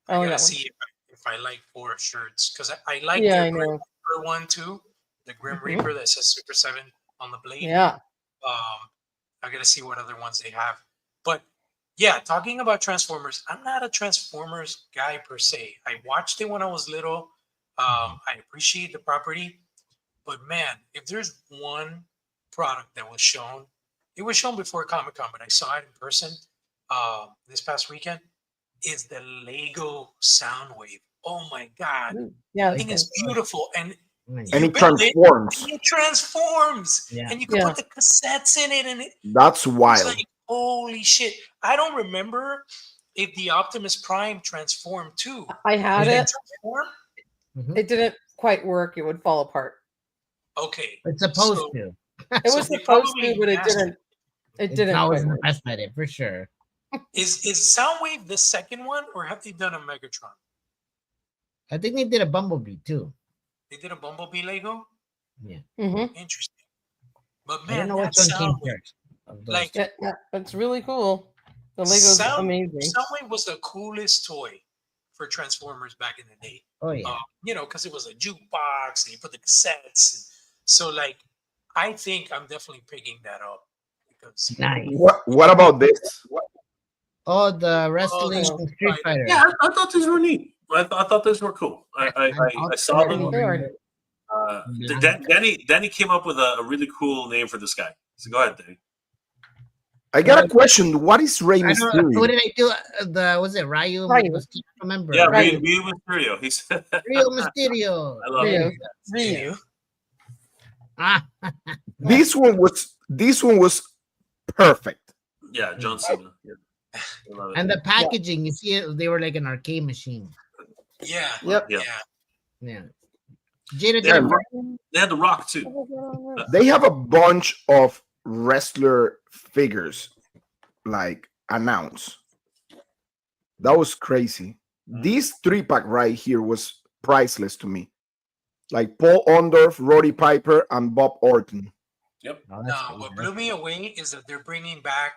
I gotta see if I like 4 shirts, because I like the Grim Reaper one too. The Grim Reaper that says Super 7 on the blade. Yeah. I gotta see what other ones they have. But yeah, talking about Transformers, I'm not a Transformers guy per se. I watched it when I was little. I appreciate the property, but man, if there's one product that was shown. It was shown before Comic-Con, but I saw it in person this past weekend. Is the Lego Soundwave. Oh my God. Yeah, I think it's beautiful. And And you it build transforms. and it transforms. Yeah. And you can put the cassettes in it, and That's it's wild. like, holy shit. I don't remember if the Optimus Prime transformed too. I had Did it. transform? Mhm. It didn't quite work. It would fall apart. Okay. It's supposed So- to. It was they supposed probably to, but it mastered didn't. It didn't I was quite work. impressed by it for sure. Is Soundwave the second one, or have they done a Megatron? I think they did a Bumblebee too. They did a Bumblebee Lego? Mm-hmm. Interesting. But I don't man, know that which one came Soundwave, first. Of those. like Yeah, it's really cool. The Lego's amazing. Soundwave was the coolest toy for Transformers back in the day. Oh yeah. You know, because it was a jukebox and you put the cassettes. And so, like, I think I'm definitely picking that up because Nice. What about this? Oh, the wrestling Oh, Street Fighter. Yeah, I thought these were neat. I thought these were cool. I saw them. They are- Danny came up with a really cool name for this guy. So go ahead, Danny. I got a question. What is Rey I don't know. What Mysterio? did I do? Was it Ryu? Ryu. I don't remember. Yeah, Right. Ryu Mysterio. He's Ryu Mysterio. I love Ryu. it. Ryu. Ah, This one was perfect. Yeah, John Cena. Yeah. I love it. and the packaging, you see it, they were like an arcade machine. Yeah. Yep. Yeah. Yeah. Jada They had, did they had the Rock too. They have a bunch of wrestler figures like announced. That was crazy. This 3-pack right here was priceless to me. Like Paul Orndorff, Roddy Piper, and Bob Orton. Oh, No, that's cool. what blew me away is that they're bringing back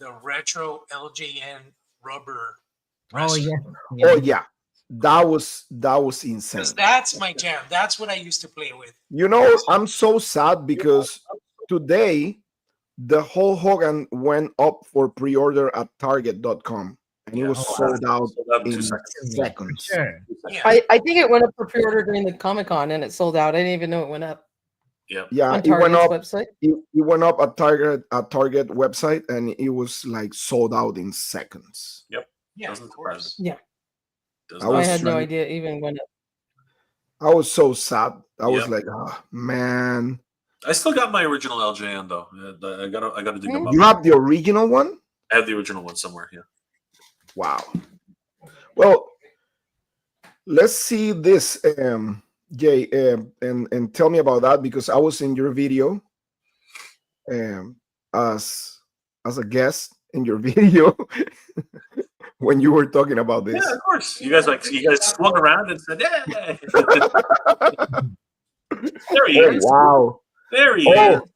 the retro LJN rubber. Oh yeah. Oh yeah, that was insane. Because that's my jam. That's what I used to play with. You know, I'm so sad because today the whole Hogan went up for pre-order at Target.com and it Yeah. was Oh, sold out Sold out in in 2 seconds. seconds. Sure. Yeah. I think it went up for pre-order during the Comic-Con and it sold out. I didn't even know it went up Yeah. Yeah, on it went Target's up. website. It went up at Target website and it was like sold out in seconds. Yeah, Doesn't of course. surprise Yeah. Doesn't I I was had no trying- idea it even went up. I was so sad. I was Yep. like, oh man. I still got my original LJN though. I gotta dig them up. You have the original one? I have the original one somewhere. Yeah. Wow. Well, let's see this, Jay, and tell me about that because I was in your video as a guest in your video when you were talking about this. Yeah, of course. You guys swung around and said, "Yeah." There he Oh, is. wow. There he is. Oh,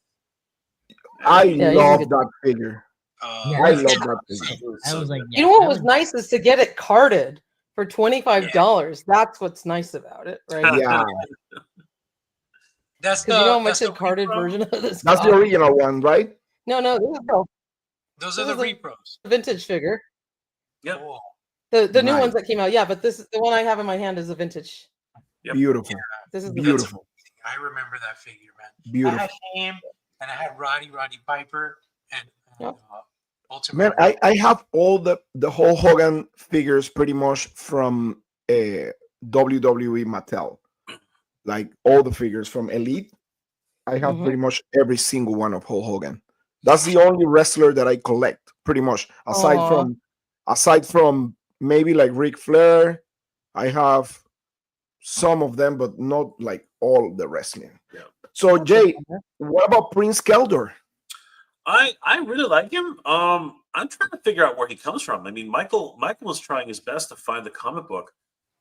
I Yeah, he's a love good- that figure. Yeah, I that's love good. that figure. I was like, You know what was nice is to get it carded for $25. That's what's nice about it, right? Yeah, That's the Because you know how much that's the the carded repro? version of this that's the cost? original one, right? No, this is Those are the This is repros. a vintage figure. Yep. Cool. The new Nice. ones that came out, yeah, but the one I have in my hand is a vintage. Yep. Beautiful, This is the That's beautiful, amazing. I remember that figure, man. I beautiful. had him, and I had Roddy Piper, and Yep. Ultimate. Man, I have all the whole Hogan figures pretty much from WWE Mattel, like all the figures from Elite. I have Mhm. pretty much every single one of Hulk Hogan. That's the only wrestler that I collect, pretty much. Aw. Aside from maybe like Ric Flair, I have some of them, but not like all the wrestling. Yeah. So Jay, what about Prince Keldor? I really like him. I'm trying to figure out where he comes from. I mean, Michael was trying his best to find the comic book.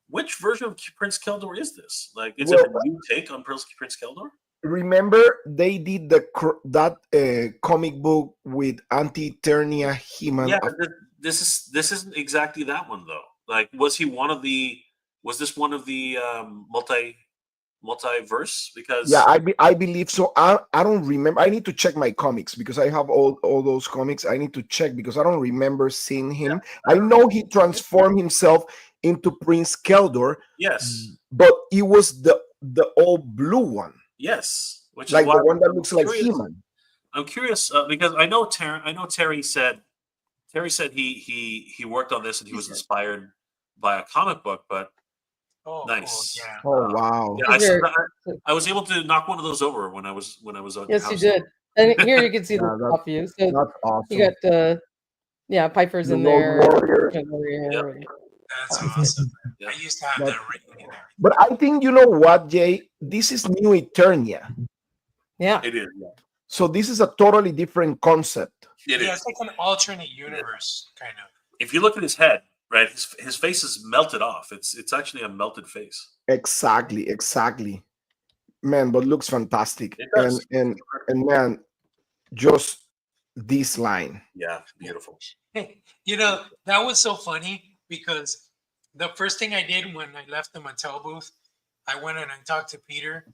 Which version of Prince Keldor is this? Like, is it a new take on Prince Keldor? Remember they did that comic book with Anti-Eternia He-Man. Yeah, but this isn't exactly that one though. Like, was this one of the multiverse? Because Yeah, I believe so. I don't remember. I need to check my comics because I have all those comics. I need to check because I don't remember seeing him. I know he transformed himself into Prince Keldor, yes, but it was the all blue one, yes, which like is why the one that looks like curious. He-Man. I'm curious because I know Terry said he worked on this and he was inspired by a comic book, but Oh, nice. cool. Oh wow. Yeah, Very- I was able to knock one of those over when I was on your Yes, house. you did. And here you can see Yeah, the top view. So That's awesome. you got yeah, Piper's The in Road there. Warrior. Warrior. That's awesome. Yeah. I used to have But- that written in there. But I think you know what, Jay? This is New Eternia. Yeah. It is. Yeah. So this is a totally different concept. It Yeah, is. it's like an alternate universe, kind of. If you look at his head, right, his face is melted off. It's actually a melted face. Exactly. Man, but looks fantastic. It does. And man, just this line. Yeah, beautiful. You know, that was so funny because the first thing I did when I left the Mattel booth, I went and I talked to Peter,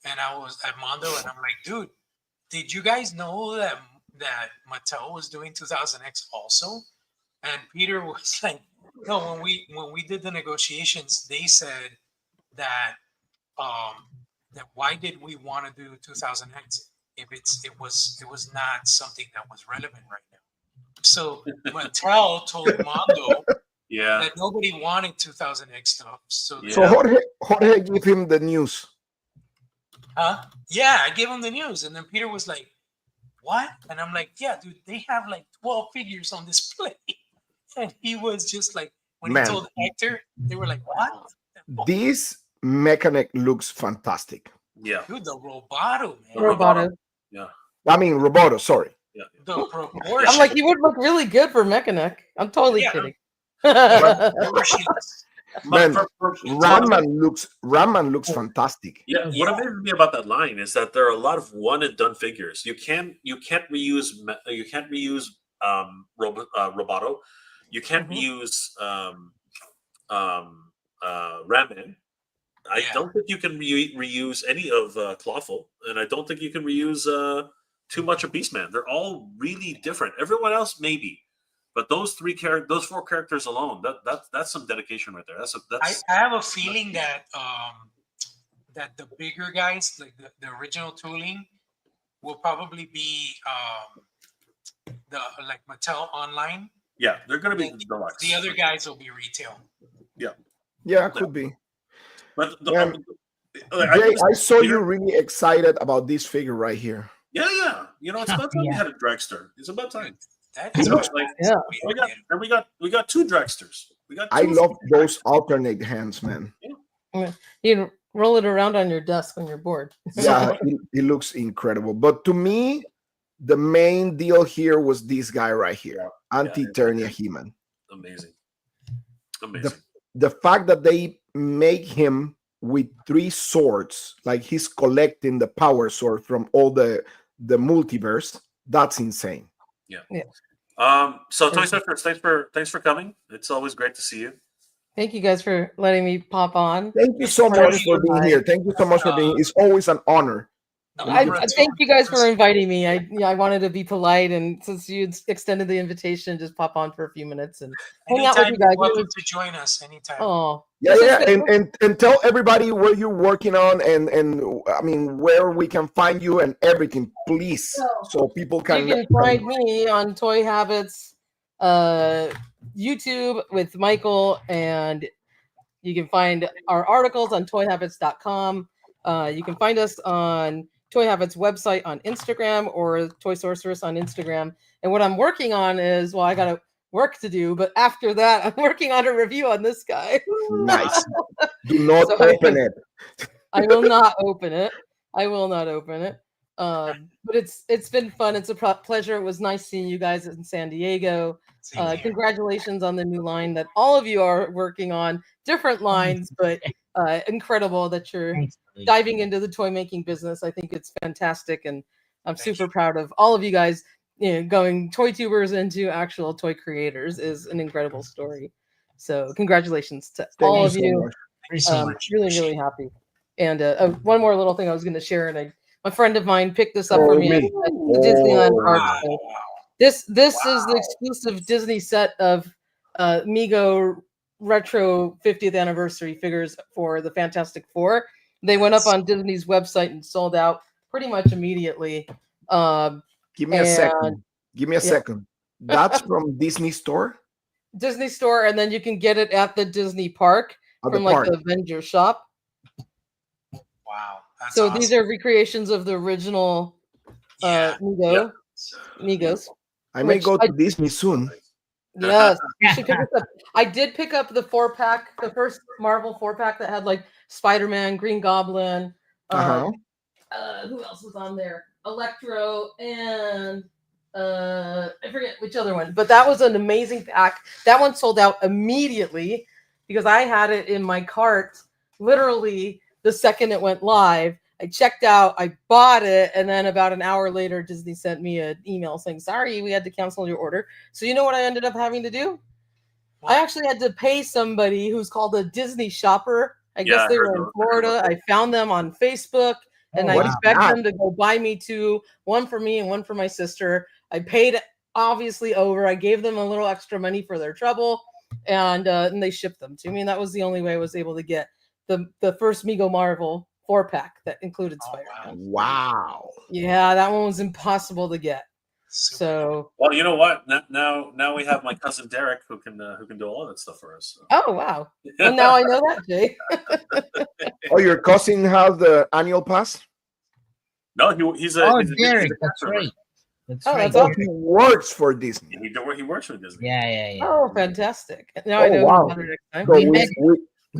and I was at Mondo, and I'm like, dude, did you guys know that Mattel was doing 2000X also? And Peter was like, no, when we did the negotiations, they said that that why did we want to do 2000X if it was not something that was relevant right now. So Mattel told Mondo Yeah. that nobody wanted 2000X stuff. So, So Yeah. Jorge give him the news. yeah, I gave him the news, and then Peter was like, "What?" And I'm like, "Yeah, dude, they have like 12 figures on display." And he was just like, when Man. he told Hector, they were like, "What?" This mechanic looks fantastic. Yeah. Dude, the Roboto, man. Roboto. Yeah. I mean, Roboto, sorry. Yeah. The proportions. I'm like, he would look really good for Mechanic. I'm totally Yeah. kidding. proportions. Man, For- Ramman looks fantastic. Yeah, what amazes me about that line is that there are a lot of one and done figures. You can't reuse Roboto. You can't reuse Ramen. I Yeah. don't think you can reuse any of Clawful, and I don't think you can reuse too much of Beastman. They're all really different. Everyone else maybe, but those those four characters alone, that's some dedication right there. That's I have a feeling that that the bigger guys, like the original tooling, will probably be the like Mattel online. yeah, they're gonna be Then deluxe. The other guys will be retail. Yeah, could be. But Man, I Jay, just- I saw Peter- you really excited about this figure right here. Yeah. You know, it's about time we Yeah. had a dragster. It's about time. That You is know, much like, Yeah. we got two dragsters. We got. I two love freaking those dragsters. alternate hands, man. You can roll it around on your desk when you're bored. Yeah, it looks incredible. But to me, the main deal here was this guy right here, Anti-Eternia He-Man. Amazing. The fact that they make him with 3 swords, like he's collecting the power sword from all the multiverse, that's insane. So Toy Surfers, thanks for coming. It's always great to see you. Thank you guys for letting me pop on. Thank you so much for being here. Thank you so much for being. It's always an honor. I thank you guys for inviting me. I wanted to be polite, and since you extended the invitation, just pop on for a few minutes and hang out with Anytime you guys. you're welcome to join us anytime. Oh, Yeah, and tell everybody where you're working on and I mean where we can find you and everything, please, so people can. You can find me on Toy Habits YouTube with Michael, and you can find our articles on toyhabits.com. You can find us on Toy Habits website on Instagram or Toy Sorceress on Instagram. And what I'm working on is, well, I got work to do, but after that, I'm working on a review on this guy. Nice. Do not So open it. I will not open it. I will not open it. But it's been fun. It's a pleasure. It was nice seeing you guys in San Diego. Same here. Congratulations on the new line that all of you are working on. Different lines, but incredible that you're diving into the toy making business. I think it's fantastic, and I'm super proud of all of you guys. Going toy tubers into actual toy creators is an incredible story. So congratulations to all of you. Thank you so much. Really happy. And one more little thing I was going to share, and a friend of mine picked this up for me at the Disneyland Park. So this is the exclusive Disney set of Mego retro 50th anniversary figures for the Fantastic Four. They went up on Disney's website and sold out pretty much immediately. Give me a And second. Give me a yeah. second. That's from Disney Store Disney Store, and then you can get it at the Disney Park at the from like park. the vendor shop. Wow, that's So awesome. these are recreations of the original Yeah. Migos. I may which go to Disney soon. Yes, you should pick this up. I did pick up the 4-pack, the first Marvel 4-pack that had like Spider-Man, Green Goblin. Uh-huh. Who else was on there? Electro and I forget which other one, but that was an amazing pack. That one sold out immediately because I had it in my cart literally the second it went live. I checked out, I bought it, and then about an hour later, Disney sent me an email saying, "Sorry, we had to cancel your order." So you know what I ended up having to do? I actually had to pay somebody who's called a Disney shopper. I guess they were in Florida. I found them on Facebook, and I begged them to go buy me two, one for me and one for my sister. I paid obviously over. I gave them a little extra money for their trouble, and they shipped them to me. And that was the only way I was able to get the first Mego Marvel 4-pack that included Spider-Man. Wow. Yeah, that one was impossible to get. So well, you know what? Now we have my cousin Derek who can do all of that stuff for us. So. Oh wow! Well, now I know that, Jay. Oh, your cousin has the annual pass? No, he's a. Oh, he's a Derek, that's right. That's right. That's awesome. He works for Disney. He works for Disney. Yeah. Oh, fantastic! Now I know wow. better next time. So You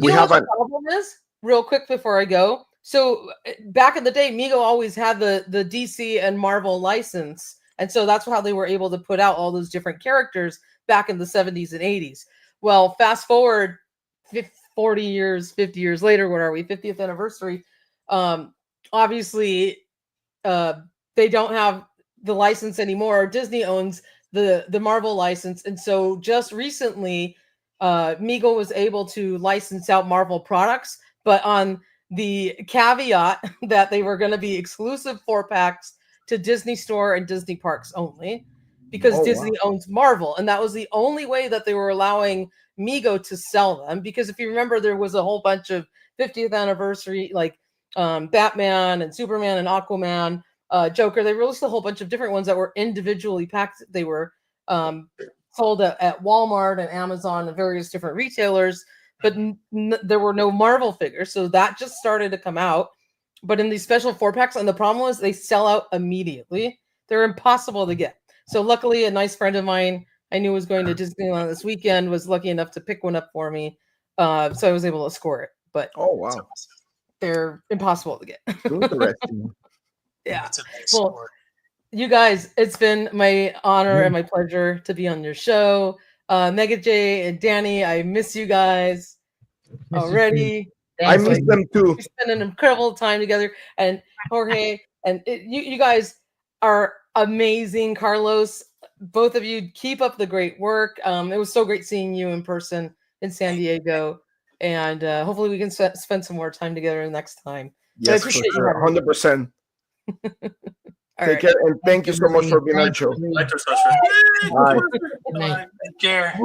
we know have what the problem is? Real quick before I go. So back in the day, Mego always had the DC and Marvel license. And so that's how they were able to put out all those different characters back in the 70s and 80s. Well, fast forward 40 years, 50 years later, what are we? 50th anniversary. Obviously, they don't have the license anymore. Disney owns the Marvel license. And so just recently, Mego was able to license out Marvel products, but on the caveat that they were going to be exclusive 4-packs to Disney Store and Disney Parks only, because Disney owns Marvel, and that was the only way that they were allowing Mego to sell them. Because if you remember, there was a whole bunch of 50th anniversary, like Batman and Superman and Aquaman, Joker. They released a whole bunch of different ones that were individually packed. They were sold at Walmart and Amazon and various different retailers, but there were no Marvel figures, so that just started to come out. But in these special 4-packs, and the problem was they sell out immediately. They're impossible to get. So luckily, a nice friend of mine I knew was going to Disneyland this weekend was lucky enough to pick one up for me. So I was able to score it. But they're impossible to get. Interesting. Yeah. Well, you guys, it's been my honor and my pleasure to be on your show. Mega J and Danny, I miss you guys already. I miss them too. We spent an incredible time together, and Jorge, and you guys are amazing. Carlos, both of you, keep up the great work. It was so great seeing you in person in San Diego, and hopefully we can spend some more time together next time. Yes, for sure, 100%. Take care, and thank you so much for being on the show. Bye. Take care.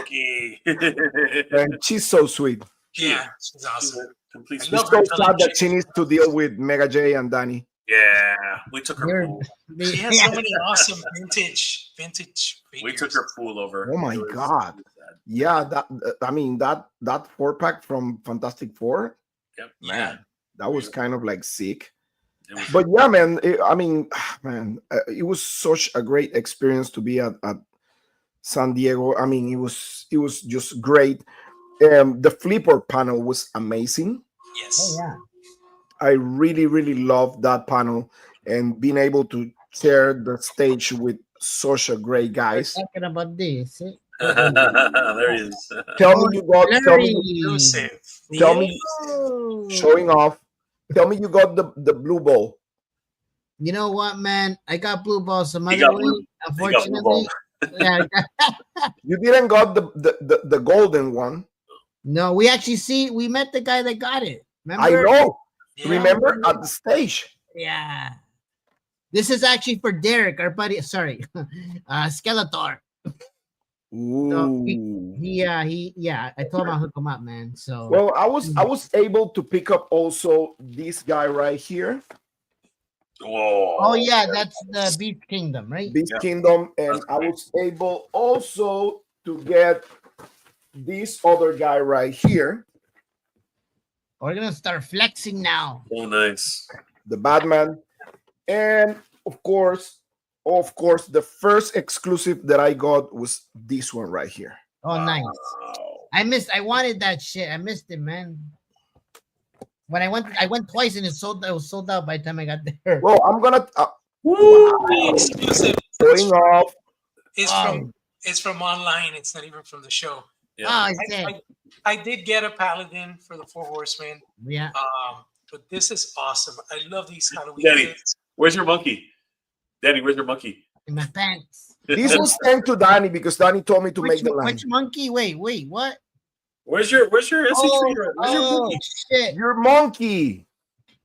Okay. And she's so sweet. Yeah, she's awesome. She's so sad that she needs to deal with Mega J and Danny. Yeah, we took her pool. She has so many awesome vintage figures. We took her pool over. Oh my god! Yeah, that 4-pack from Fantastic Four. Yep. Man, that was kind of like sick. But yeah, man. It was such a great experience to be at San Diego. I mean, it was just great. The flipper panel was amazing. Yes. Oh, yeah. I really loved that panel and being able to share the stage with such a great guys. We're talking about this. There he is. Tell me you got showing off. Tell me you got the blue ball. You know what, man? I got blue balls some other way. Unfortunately, you didn't got the golden one. No, we met the guy that got it. Remember? I know. Yeah. Remember at the stage. Yeah. This is actually for Derek, our buddy. Sorry, Skeletor. Ooh. So I told him I'll hook him up, man. So well, I was able to pick up also this guy right here. Whoa. Oh yeah, that's the Beast Kingdom, right? Beast Yeah. Kingdom, and That's I great. was able also to get this other guy right here, We're gonna start flexing now. Oh, nice. the Batman, and of course, the first exclusive that I got was this one right here. Oh, nice. Wow. I wanted that shit. I missed it, man. When I went twice and it was sold out by the time I got there. Well, I'm gonna The exclusive. showing off. It's Oh. from it's from online. It's not even from the show. Yeah. Oh, it's it. I did get a Paladin for the Four Horsemen. Yeah. But this is awesome. I love these Halloween Danny. kits. Where's your monkey? Danny, where's your monkey? In my pants. This was sent to Danny because Danny told me to make the line. Which monkey? Wait, what? Where's your SC Oh, trainer? Where's your oh monkey? shit. Your monkey.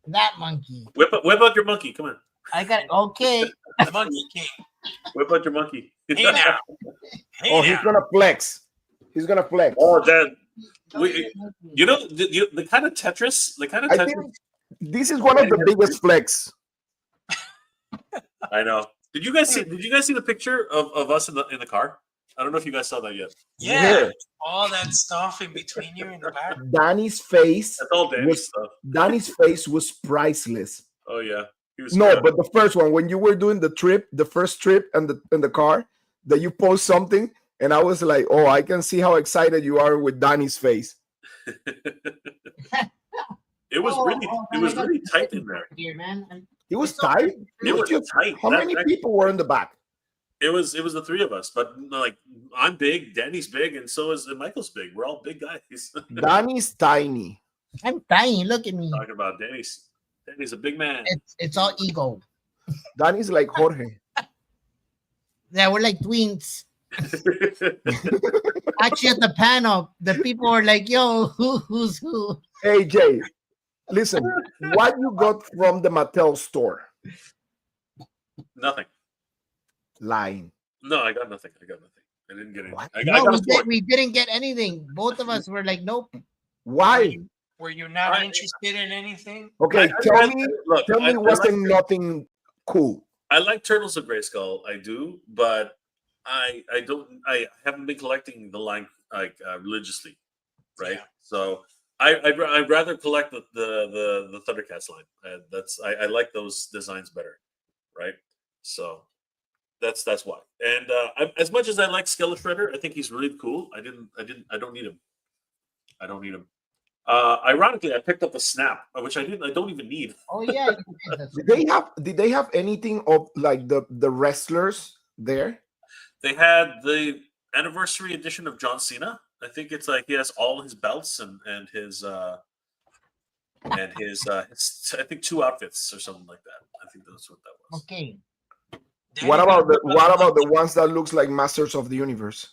That monkey. Whip out your monkey. Come on. I got it. Okay. The Monkey King. Whip out your monkey. Hey now. Hey Oh, now. he's gonna flex. He's gonna flex. Oh, Dan. You know the kind of Tetris, I think this is one of the biggest flex. I know. Did you guys see the picture of us in the car? I don't know if you guys saw that yet. Yeah. All that stuff in between you in the back. Danny's face. That's all Danny's stuff. Danny's face was priceless. Oh yeah. He was No, good. but the first one, when you were doing the first trip and the car, that you post something, and I was like, oh, I can see how excited you are with Danny's face. It was really tight in there. Here, man. It was tight. It was Just- tight. How many people were in the back? It was the three of us, but like I'm big, Danny's big, and so is Michael's big. We're all big guys. Danny's tiny. I'm tiny. Look at me. Talking about Danny's a big man. It's all ego. Danny's like Jorge. Yeah, we're like twins. Actually, at the panel, the people were like, "Yo, who's who?" Hey Jay, listen, what you got from the Mattel store? Nothing. Lying. No, I got nothing. I didn't get anything. What? I No, got a fork. we didn't get anything. Both of us were like, "Nope." Why? Were you not interested in anything? Okay, tell me I wasn't nothing cool. I like Turtles of Grayskull. I do, but I haven't been collecting the line like religiously, right? Yeah. So I'd rather collect the Thundercats line. I like those designs better, right? So that's why. And as much as I like Skeletor, I think he's really cool. I don't need him. I don't need him. Ironically, I picked up a Snap, which I don't even need. Oh yeah. Did they have anything of like the wrestlers there? They had the anniversary edition of John Cena. I think it's like he has all his belts and his I think 2 outfits or something like that. I think that's what that was. Okay. What about the ones that looks like Masters of the Universe?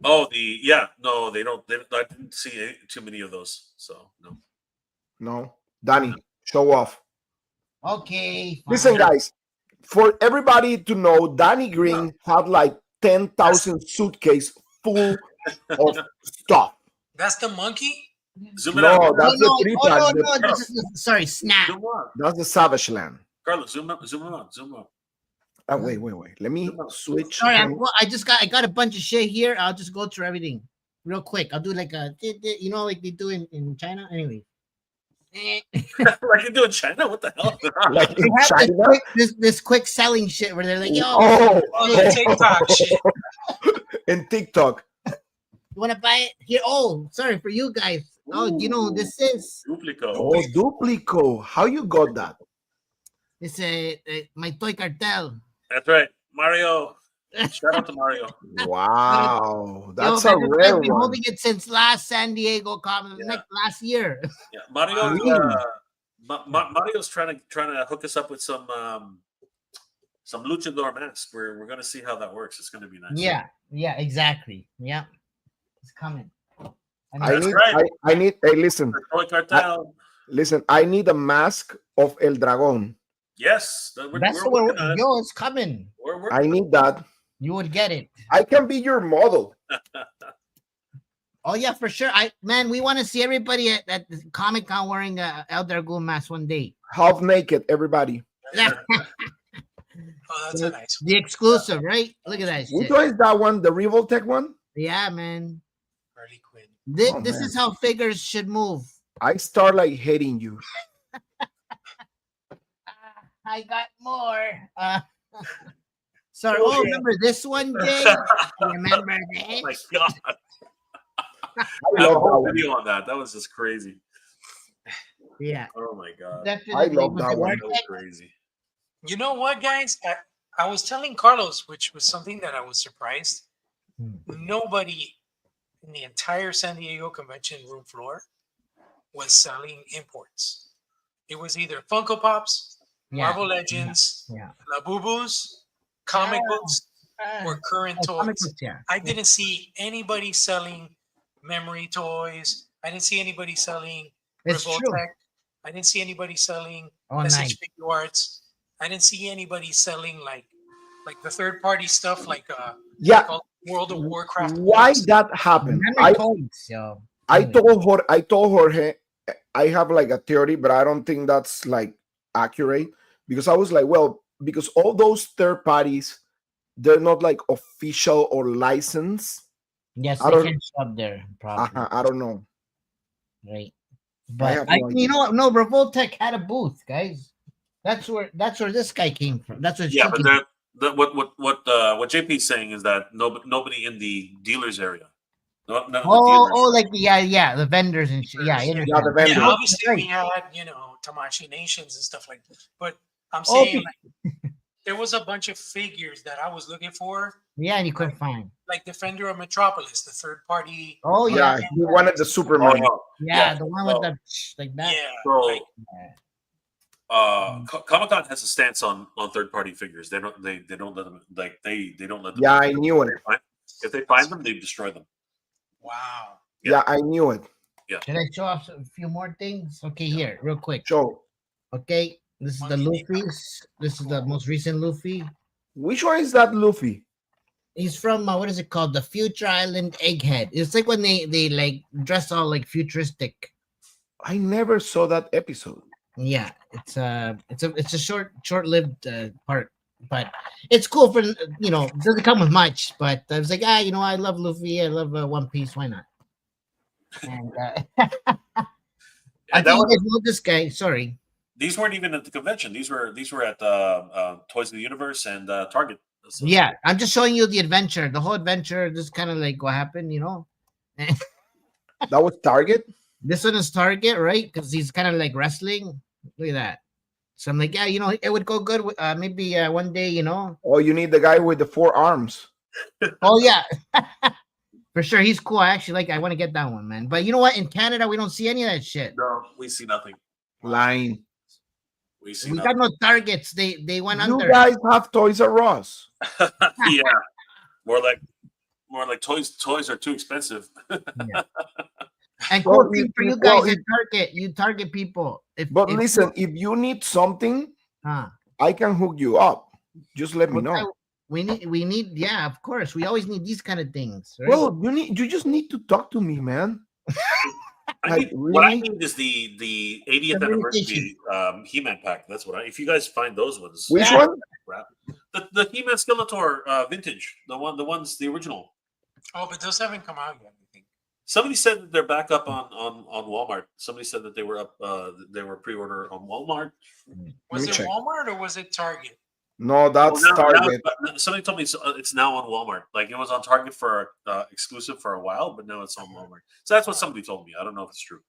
Oh, no, they don't. I didn't see too many of those, so no. No, Danny, show off. Okay. Fine. Listen, guys, for everybody to know, Danny Green had like 10,000 suitcase full of stuff. That's the monkey? Zoom it No, out. that's the three pack. No, this is sorry, Snap. Zoom on. That's the Savage Land. Carlos, zoom on. Wait. Let me switch. Sorry, I got a bunch of shit here. I'll just go through everything real quick. I'll do like like they do in China. Anyway. Like you do in China? What the hell? Like They in have China? this quick selling shit where they're like, yo, Oh, the TikTok shit. in TikTok. you want to buy it? Here, sorry, for you guys. Oh, you know, this is Duplico. Oh, Duplico. How you got that? it's my toy cartel. That's right, Mario. Shout out to Mario. Wow, that's Yo, a man, rare I've been one. holding it since last San Diego Comic like last year. Yeah, Mario. Really? Mario's trying to hook us up with some luchador masks. We're gonna see how that works. It's gonna be nice. Yeah, exactly. Yeah, it's coming. I need. Hey, listen, Toy Cartel. listen. I need a mask of El Dragón. Yes, That's we're what working on it. yo, it's coming. We're working I need that. You would get it. I can be your model. Oh yeah, for sure. We want to see everybody at the Comic Con wearing a El Dragoon mask one day. half naked, everybody. Oh, that's a nice one. The exclusive, right? Look at that Which shit. one is that one? The Revoltech one? Yeah, man. Harley Quinn. This, Oh, this man. is how figures should move. I start like hating you. I got more. Sorry. Oh, Oh, yeah. remember this one, Jay? Remember Oh my this? god! I I have a love that whole one. video on that. That was just crazy. Yeah, Oh my god, definitely. love Was that it one. worth that was it? crazy. You know what, guys? I was telling Carlos, which was something that I was surprised. Nobody in the entire San Diego convention room floor was selling imports. It was either Funko Pops, Yeah. Marvel Legends, Yeah. Labubus, comic books, or current Comic toys. books, yeah. I didn't see anybody selling memory toys. I didn't see anybody selling It's true. Revoltech. I didn't see anybody selling Oh, nice. SH Figure Arts. I didn't see anybody selling like the third party stuff like Yeah. called World of Warcraft. Why books. that happened? Remember toys, yo. I Anyway. told Jorge, I have like a theory, but I don't think that's like accurate because I was like, well, because all those third parties, they're not like official or licensed. Yes, I they don't- can shove there, probably. I don't know. Right. I But have I, no you idea. know what? No, Revoltech had a booth, guys. That's where this guy came from. That's what Yeah, she but came that what JP is saying is that nobody in the dealers area. None of the dealers. like the vendors and shit. Yeah, I Yeah, understand. Yeah, the vendors. Yeah, obviously Right. we had, Tamashi Nations and stuff like that. But I'm Oh, saying like, there was a bunch of figures that I was looking for, Yeah, and you couldn't find. like Defender of Metropolis, the third party. Oh Yeah, yeah, he wanted the Oh, Superman. no. yeah, the one with so- the like that. Yeah. So, like, Comic Con has a stance on third party figures. They don't let them they don't let them. Yeah, I knew it. If they find them, they destroy them. wow. Yeah, I knew it. Should I show off a few more things? Okay, here, real quick. So, Okay, this is the Luffy's. This is the most recent Luffy. which one is that Luffy? He's from what is it called? The Future Island Egghead. It's like when they like dress all like futuristic. I never saw that episode. Yeah, it's a short-lived part, but it's cool for doesn't come with much. But I was like, I love Luffy. I love One Piece. Why not? And I And think you guys know this guy. Sorry. these weren't even at the convention. These were at Toys of the Universe and Target. So- Yeah, I'm just showing you the adventure. The whole adventure, just kind of like what happened, That was Target. This one is Target, right? Because he's kind of like wrestling. Look at that. So I'm like, it would go good with maybe one day, Oh, you need the guy with the 4 arms. Oh yeah, for sure. He's cool. I want to get that one, man. But you know what? In Canada, we don't see any of that shit. No, we see nothing. Line. We see We nothing. got no Targets. They went You under. guys have Toys R Us. Yeah, more like toys are too expensive. And Well, cool thing for you well, guys at Target, you target people. But listen, if you need something, I can hook you up. Just let me know. We need, yeah, of course. We always need these kind of things, right? Well, you just need to talk to me, man. What I really? need is the 80th anniversary He-Man pack. That's what if you guys find those ones. Which one? The He-Man Skeletor vintage, the original. Oh, but those haven't come out yet, I think. Somebody said that they're back up on Walmart. Somebody said that they were up. They were pre-order on Walmart. Was me it check. Walmart or was it Target? No, that's Now- Target. somebody told me it's now on Walmart. Like it was on Target for exclusive for a while, but now it's on Walmart. So that's what somebody told me. I don't know if it's true.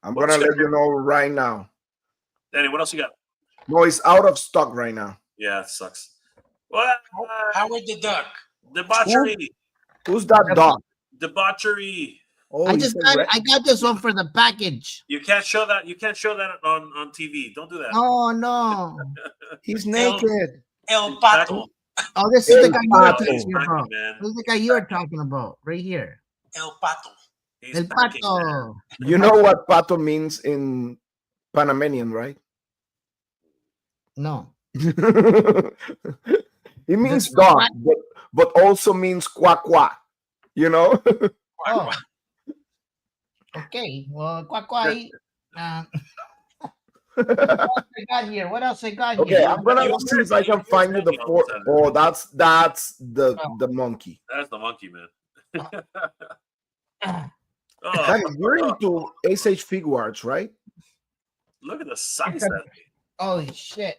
I'm gonna let you know right now. Danny, what else you got? No, it's out of stock right now. Yeah, it sucks. What? Howard the Duck. Debauchery. Who's that dog? Debauchery. Oh, I you just said got, I got this one for the package. You can't show that. You can't show that on TV. Don't do that. Oh no! he's naked. El Pato. Oh, this is the guy you were Pato. talking about. man. This is the guy you were talking about right here. El Pato. He's El packing, man. Pato. You know what pato means in Panamanian, right? No. It means dog, but also means quack quack. You know? Oh. Okay. Well, quack quack. I got here? What else I got Okay, here? I'm gonna see if I can find you the four. Oh, that's the monkey. That's the monkey, man. Ah, Oh, Danny, you're into SH Figuarts, right? look at the size of that thing. holy shit!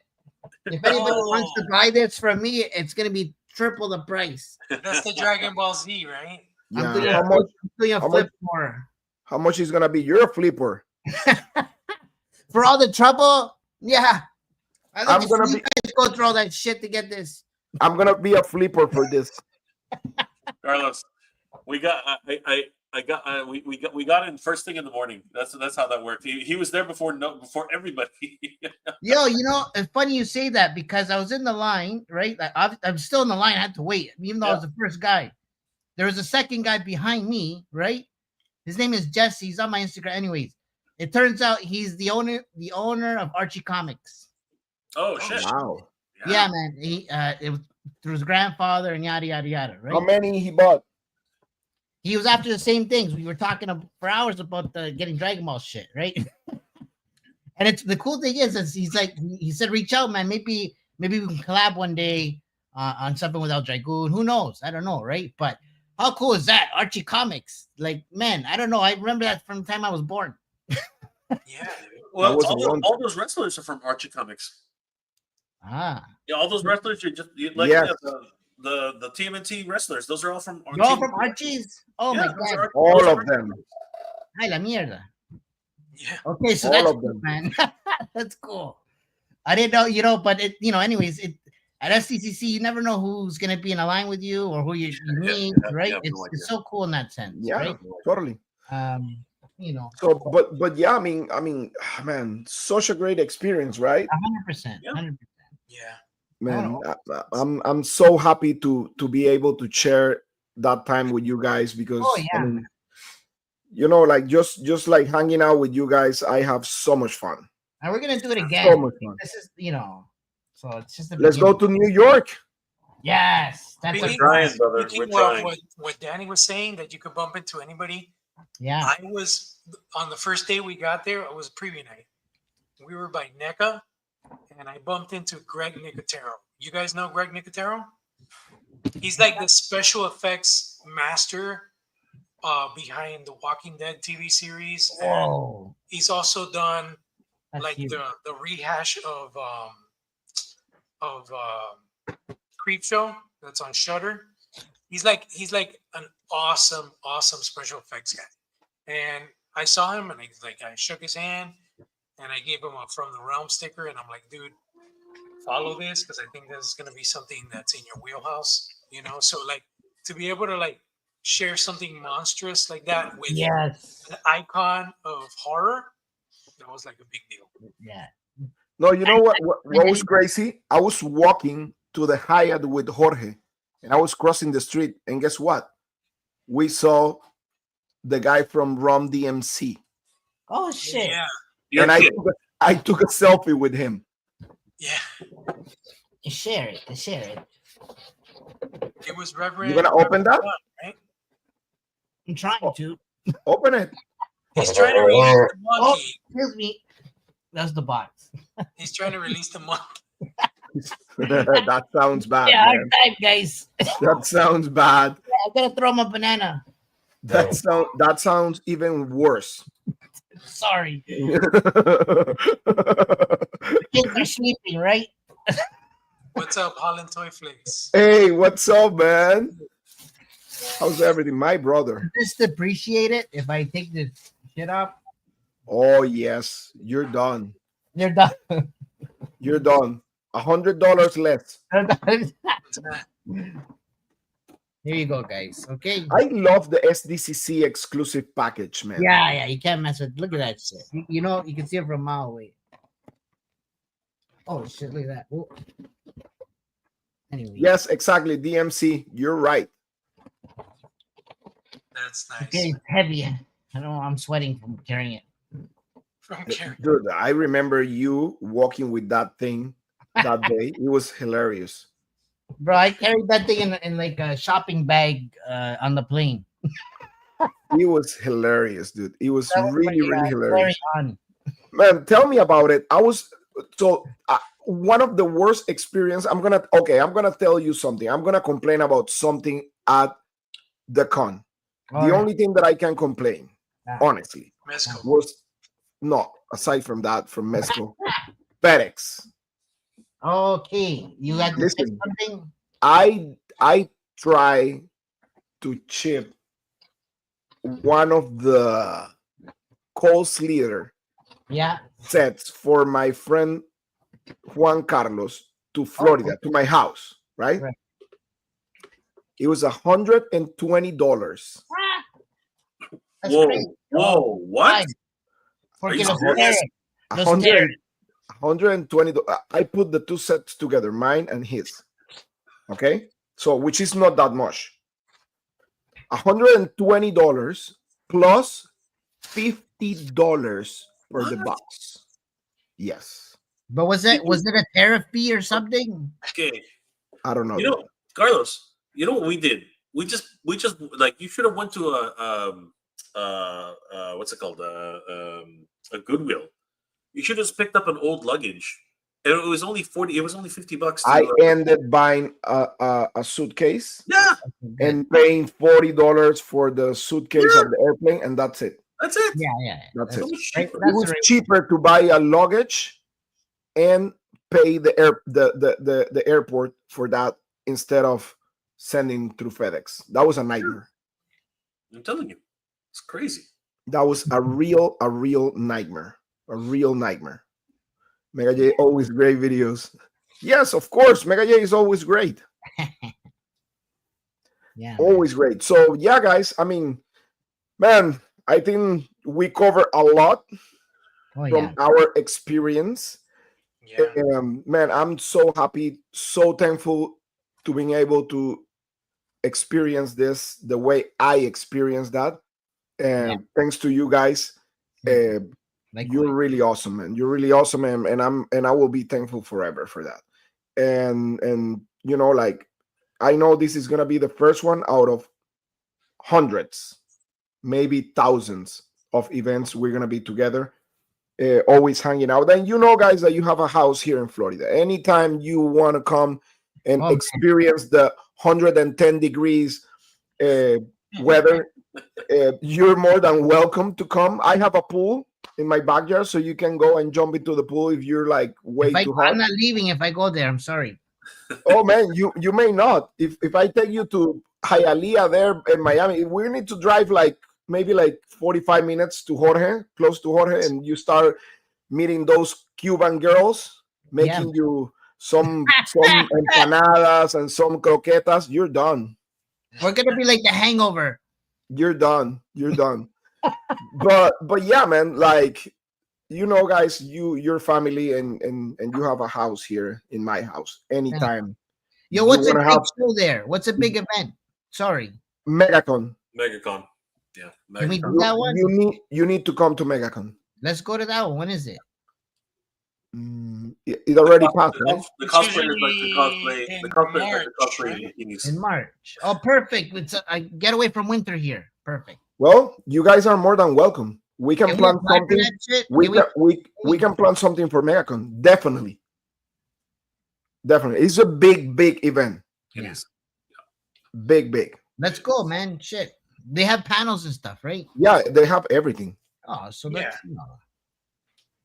If anybody wants to buy this from me, it's gonna be triple the price. That's the Dragon Ball Z, right? I'm Yeah. doing, How much? I'm doing a how flip much- more. How much is gonna be? You're a flipper. For all the trouble, yeah. I'm gonna you be- guys go through all that shit to get this. I'm gonna be a flipper for this. Carlos, we got we got in first thing in the morning. That's how that worked. He was there before everybody. Yo, it's funny you say that because I was in the line, right? I'm still in the line. I had to wait, even though I was the first guy. There was a second guy behind me, right? His name is Jesse. He's on my Instagram. Anyways, it turns out he's the owner of Archie Comics. Oh shit! Wow. Yeah, man. It was through his grandfather and yada yada yada, right? How many he bought? He was after the same things. We were talking for hours about getting Dragon Ball shit, right? And it's the cool thing is he said, reach out, man. Maybe we can collab one day on something without Dragoon. Who knows? I don't know, right? But how cool is that? Archie Comics. Like, man, I don't know. I remember that from the time I was born. Yeah. Well, was all those wrestlers are from Archie Comics. Ah. Yeah, all those wrestlers Yes. the TMNT wrestlers. Those are all from. You're all from Archie's? Oh Yeah, my those god. are- All those of are- them. Ay, la mierda. Yeah. Okay, so All that's of cool, them. man. That's cool. I didn't know, but anyways, at SDCC, you never know who's gonna be in a line with you or who you meet, right? yeah, no It's so cool in that sense, Yeah, right? totally. So, but yeah, I mean, man, such a great experience, right? 100%. Yeah. 100%. Yeah. Man, I'm so happy to be able to share that time with you guys because Oh, yeah, I mean, like just like hanging out with you guys, I have so much fun. And we're gonna do it So again. much fun. This is, so it's just the Let's go beginning. to New York. Yes, that's Speaking, a trying, brother. speaking We're of trying. what Danny was saying, that you could bump into anybody. yeah. I was on the first day we got there. It was preview night. We were by NECA, and I bumped into Greg Nicotero. You guys know Greg Nicotero? He's like the special effects master behind the Walking Dead TV series. And Whoa, he's also done that's like huge. the rehash of Creep Show that's on Shutter. He's like an awesome special effects guy. And I saw him and I shook his hand and I gave him a From the Realm sticker and I'm like, dude, follow this because I think this is gonna be something that's in your wheelhouse, So like to be able to like share something monstrous like that with Yes. an icon of horror, that was like a big deal. Yeah. No, you know what was crazy? I was walking to the Hyatt with Jorge, and I was crossing the street, and guess what? We saw the guy from Rom DMC, Oh shit. Yeah, and I took a selfie with him. yeah. Share it. Share it. It was Reverend. You gonna open that? Right? I'm trying to. Open it. He's trying to release the monkey. Excuse me. That's the box. He's trying to release the monkey. That sounds bad, Yeah, man. hard time, guys. That sounds bad. I'm gonna throw my banana. That sounds even worse. Sorry. Kids are sleeping, right? What's up, Holland Toy Flakes? Hey, what's up, man? How's everything, my brother? Just appreciate it if I take this shit off. Oh yes, you're done. They're done. You're done. $100 less. They're done. Here you go, guys. Okay. I love the SDCC exclusive package, man. Yeah, you can't mess with. Look at that shit. You can see it from a mile away. Oh shit! Look at that. Whoa. Anyway. Yes, exactly. DMC, you're right. That's nice. Okay, it's heavy. I don't know. I'm sweating from carrying it. From Karen. Dude, I remember you walking with that thing that day. It was hilarious. Bro, I carried that thing in like a shopping bag on the plane. It was hilarious, dude. It was That was really, pretty, really very hilarious. on. Man, tell me about it. One of the worst experience. I'm gonna tell you something. I'm gonna complain about something at the con. The only thing that I can complain, honestly, Mezco. was no. Aside from that, from Mesco, FedEx. Okay, you got to say Listen, something. I try to chip one of the course leader Yeah. sets for my friend Juan Carlos to Florida, to my house, right? Right. It was $120. That's Whoa, crazy. whoa, what? Porque Are you los serious? carrots. Los 100 carrots. $120. I put the two sets together, mine and his. Okay, so which is not that much. $120 plus $50 for the box. Yes, But was it a tariff fee or something? Okay. I don't know. You know, Carlos, you know what we did? We just like you should have went to what's it called? A Goodwill. You should have just picked up an old luggage. And it was only $50 to, I ended buying a suitcase yeah, and paying $40 for the suitcase Yeah. of the airplane, and that's it. that's it. Yeah. That's So it. much Right, cheaper. It that's was right. cheaper to buy a luggage and pay the airport for that instead of sending through FedEx. That was a nightmare. I'm telling you, it's crazy. That was a real nightmare. A real nightmare. Mega J always great videos. Yes, of course. Mega J is always great. Yeah. Always great. So yeah, guys. I mean, man, I think we cover a lot Oh from yeah. our experience. Yeah. Man, I'm so happy, so thankful to being able to experience this the way I experienced that. And thanks to you guys. Likewise. You're really awesome, man. You're really awesome, and I will be thankful forever for that. And you know, like I know this is gonna be the first one out of hundreds, maybe thousands of events we're gonna be together, always hanging out. And you know, guys, that you have a house here in Florida. Anytime you want to come and Oh, man. experience the 110 degrees weather, you're more than welcome to come. I have a pool in my backyard, so you can go and jump into the pool if you're like way too hot. I'm not leaving if I go there. I'm sorry. Oh man, you may not. If I take you to Hialeah there in Miami, we need to drive like maybe like 45 minutes to Jorge, close to Jorge, and you start meeting those Cuban girls making you some empanadas and some croquetas. You're done. We're gonna be like the Hangover. You're done. You're done. but yeah, man, like you know, guys, your family and you have a house here in my house anytime. Yo, what's You a wanna big have- show there? What's a big event? Sorry. MegaCon. MegaCon. Yeah. Can we MegaCon. do that one? You need to come to MegaCon. Let's go to that one. When is it? It already passed, right? The It's cosplay is like the usually cosplay. in The cosplay is like the March, cosplay right? bikinis. In March. Oh, perfect. It's I get away from winter here. Perfect. Well, you guys are more than welcome. We can Can we plan apply for something. that shit? We Can we can plan something for MegaCon. Definitely. It's a big event. It Yeah. is. Big. Let's go, man. Shit. They have panels and stuff, right? Yeah, they have everything. Oh, so Yeah. that's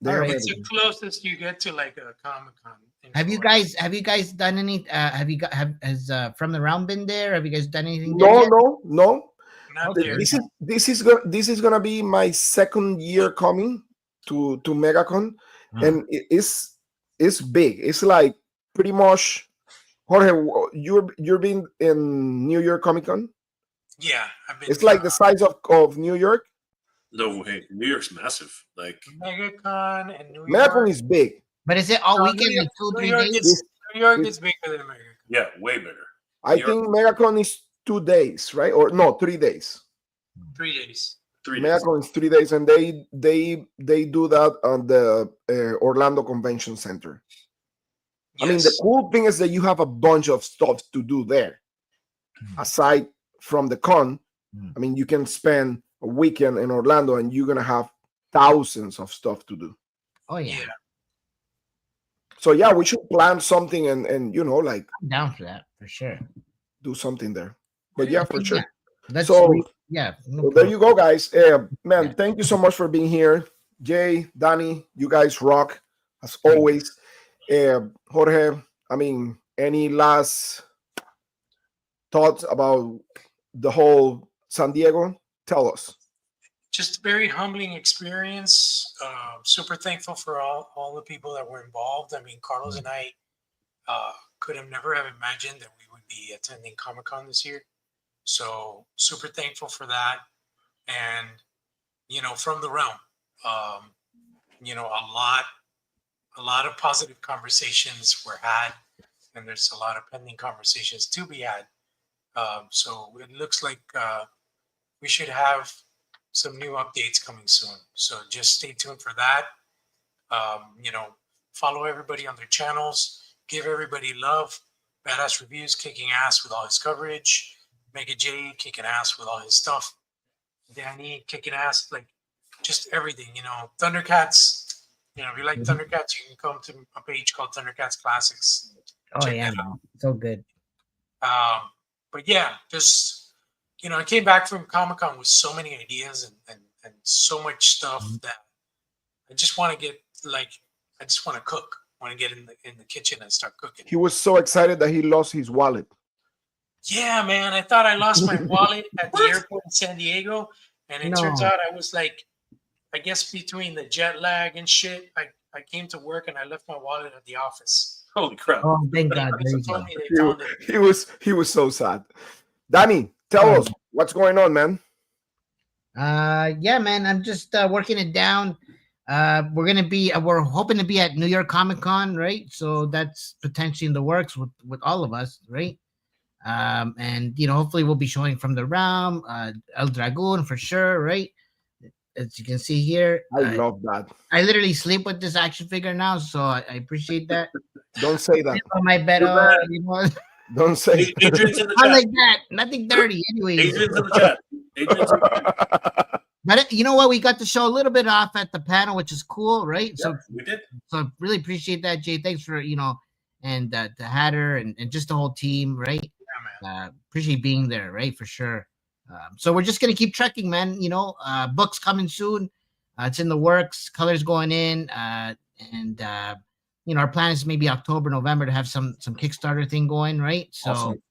They All have right. It's the everything. closest you get to like a Comic Con. Have you guys done any has From the Round been there? Have you guys done anything there No, yet? no. Not Okay. there. This is gonna be my second year coming to MegaCon, and it's big. It's like pretty much. Jorge, you're been in New York Comic Con. Yeah, I've been. It's like the size of New York. No way. New York's massive. Like MegaCon and New MegaCon York. is big. But is it all No, weekend, New like 2 New 3 York days? is New York this- is bigger than America. yeah, way bigger. I New York- think MegaCon is 2 days, right? Or no, 3 days. 3 days. 3 days. MegaCon is 3 days, and they do that on the Orlando Convention Center. I mean, the Yes. cool thing is that you have a bunch of stuff to do there. Aside from the con, I mean, you can spend a weekend in Orlando and you're gonna have thousands of stuff to do. Oh yeah. Yeah. So yeah, we should plan something and like I'm down for that for sure. do something there. But yeah, for sure. That's So, yeah. No so there problem. you go, guys. Man, Yeah. thank you so much for being here. Jay, Danny, you guys rock as always. Jorge, I mean, any last thoughts about the whole San Diego? Tell us. Just a very humbling experience. Super thankful for all the people that were involved. I mean, Carlos and I could have never have imagined that we would be attending Comic Con this year. So super thankful for that. And from the realm, a lot of positive conversations were had, and there's a lot of pending conversations to be had. So it looks like we should have some new updates coming soon. So just stay tuned for that. Follow everybody on their channels. Give everybody love. Badass Reviews kicking ass with all his coverage. Mega J kicking ass with all his stuff. Danny kicking ass, like just everything. Thundercats. If you like Thundercats, you can come to a page called Thundercats Classics. Oh Check yeah, that out. man. So good. But yeah, just I came back from Comic Con with so many ideas and so much stuff that I just want to get I just want to cook. I want to get in the kitchen and start cooking. He was so excited that he lost his wallet. Yeah, man. I thought I lost my wallet at the airport in San Diego, and it turns out I was like, I guess between the jet lag and shit, I came to work and I left my wallet at the office. Holy crap! Oh, thank God. There you Someone go. told me they found it. He was so sad. Danny, tell us what's going on, man. Yeah, man. I'm just working it down. We're hoping to be at New York Comic Con, right? So that's potentially in the works with all of us, right? And hopefully we'll be showing from the realm, El Dragoon for sure, right? As you can see here, I love that. I literally sleep with this action figure now, so I appreciate that. Don't say that. On my bed, Don't say. Adrian's in the not chat. like that. Nothing dirty, anyways. Adrian's in the chat. Adrian's in the chat. But you know what? We got to show a little bit off at the panel, which is cool, right? Yeah, we did. So I really appreciate that, Jay. Thanks for and the Hatter and just the whole team, right? Yeah, man. Appreciate being there, right? For sure. So we're just gonna keep trekking, man. Books coming soon. It's in the works. Colors going in, and our plan is maybe October, November to have some Kickstarter thing going, right? So. Awesome.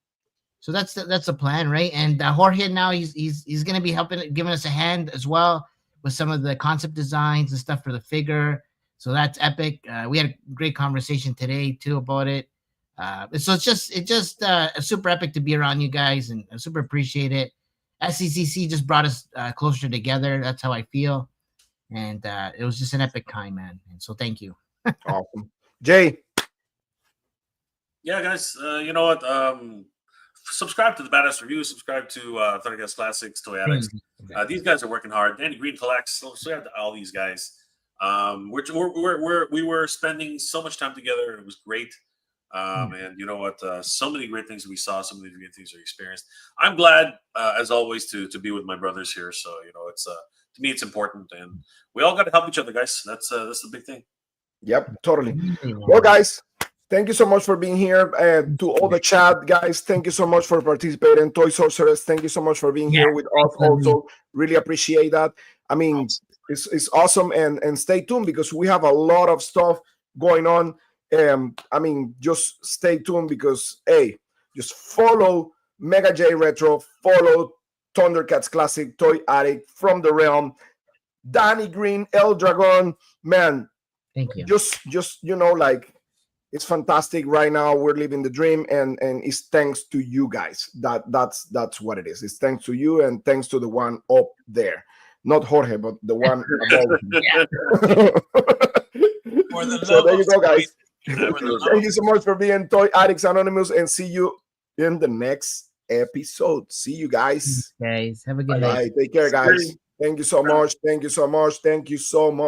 So that's the plan, right? And Jorge now he's gonna be giving us a hand as well with some of the concept designs and stuff for the figure. So that's epic. We had a great conversation today too about it. So it's just super epic to be around you guys, and I super appreciate it. SDCC just brought us closer together. That's how I feel, and it was just an epic time, man. And so thank you. Awesome, Jay. Yeah, guys. You know what? Subscribe to the Badass Review. Subscribe to Thundercats Classics, Toy Addicts. These guys are working hard. Danny Green collects. So have to all these guys. We were spending so much time together. It was great. And you know what? So many great things we saw. So many great things we experienced. I'm glad, as always, to be with my brothers here. So it's to me it's important, and we all got to help each other, guys. That's the big thing. Yep, totally. Well, guys. Thank you so much for being here. And to all the chat, guys, thank you so much for participating. Toy Sorceress, thank you so much for being here with us also. Really appreciate that. I mean, it's awesome. And stay tuned because we have a lot of stuff going on. I mean, just stay tuned because, hey, just follow Mega J Retro, follow Thundercats Classic, Toy Addict, From the Realm, Danny Green, El Dragon. Man, thank you. Just like, it's fantastic right now. We're living the dream, and it's thanks to you guys. That's what it is. It's thanks to you and thanks to the one up there, not Jorge, but the one above. So there you go, guys. Thank you so much for being Toy Addicts Anonymous, and see you in the next episode. See you guys. Guys, have a good night. Take care, guys. Thank you so much. Thank you so much. Thank you so much.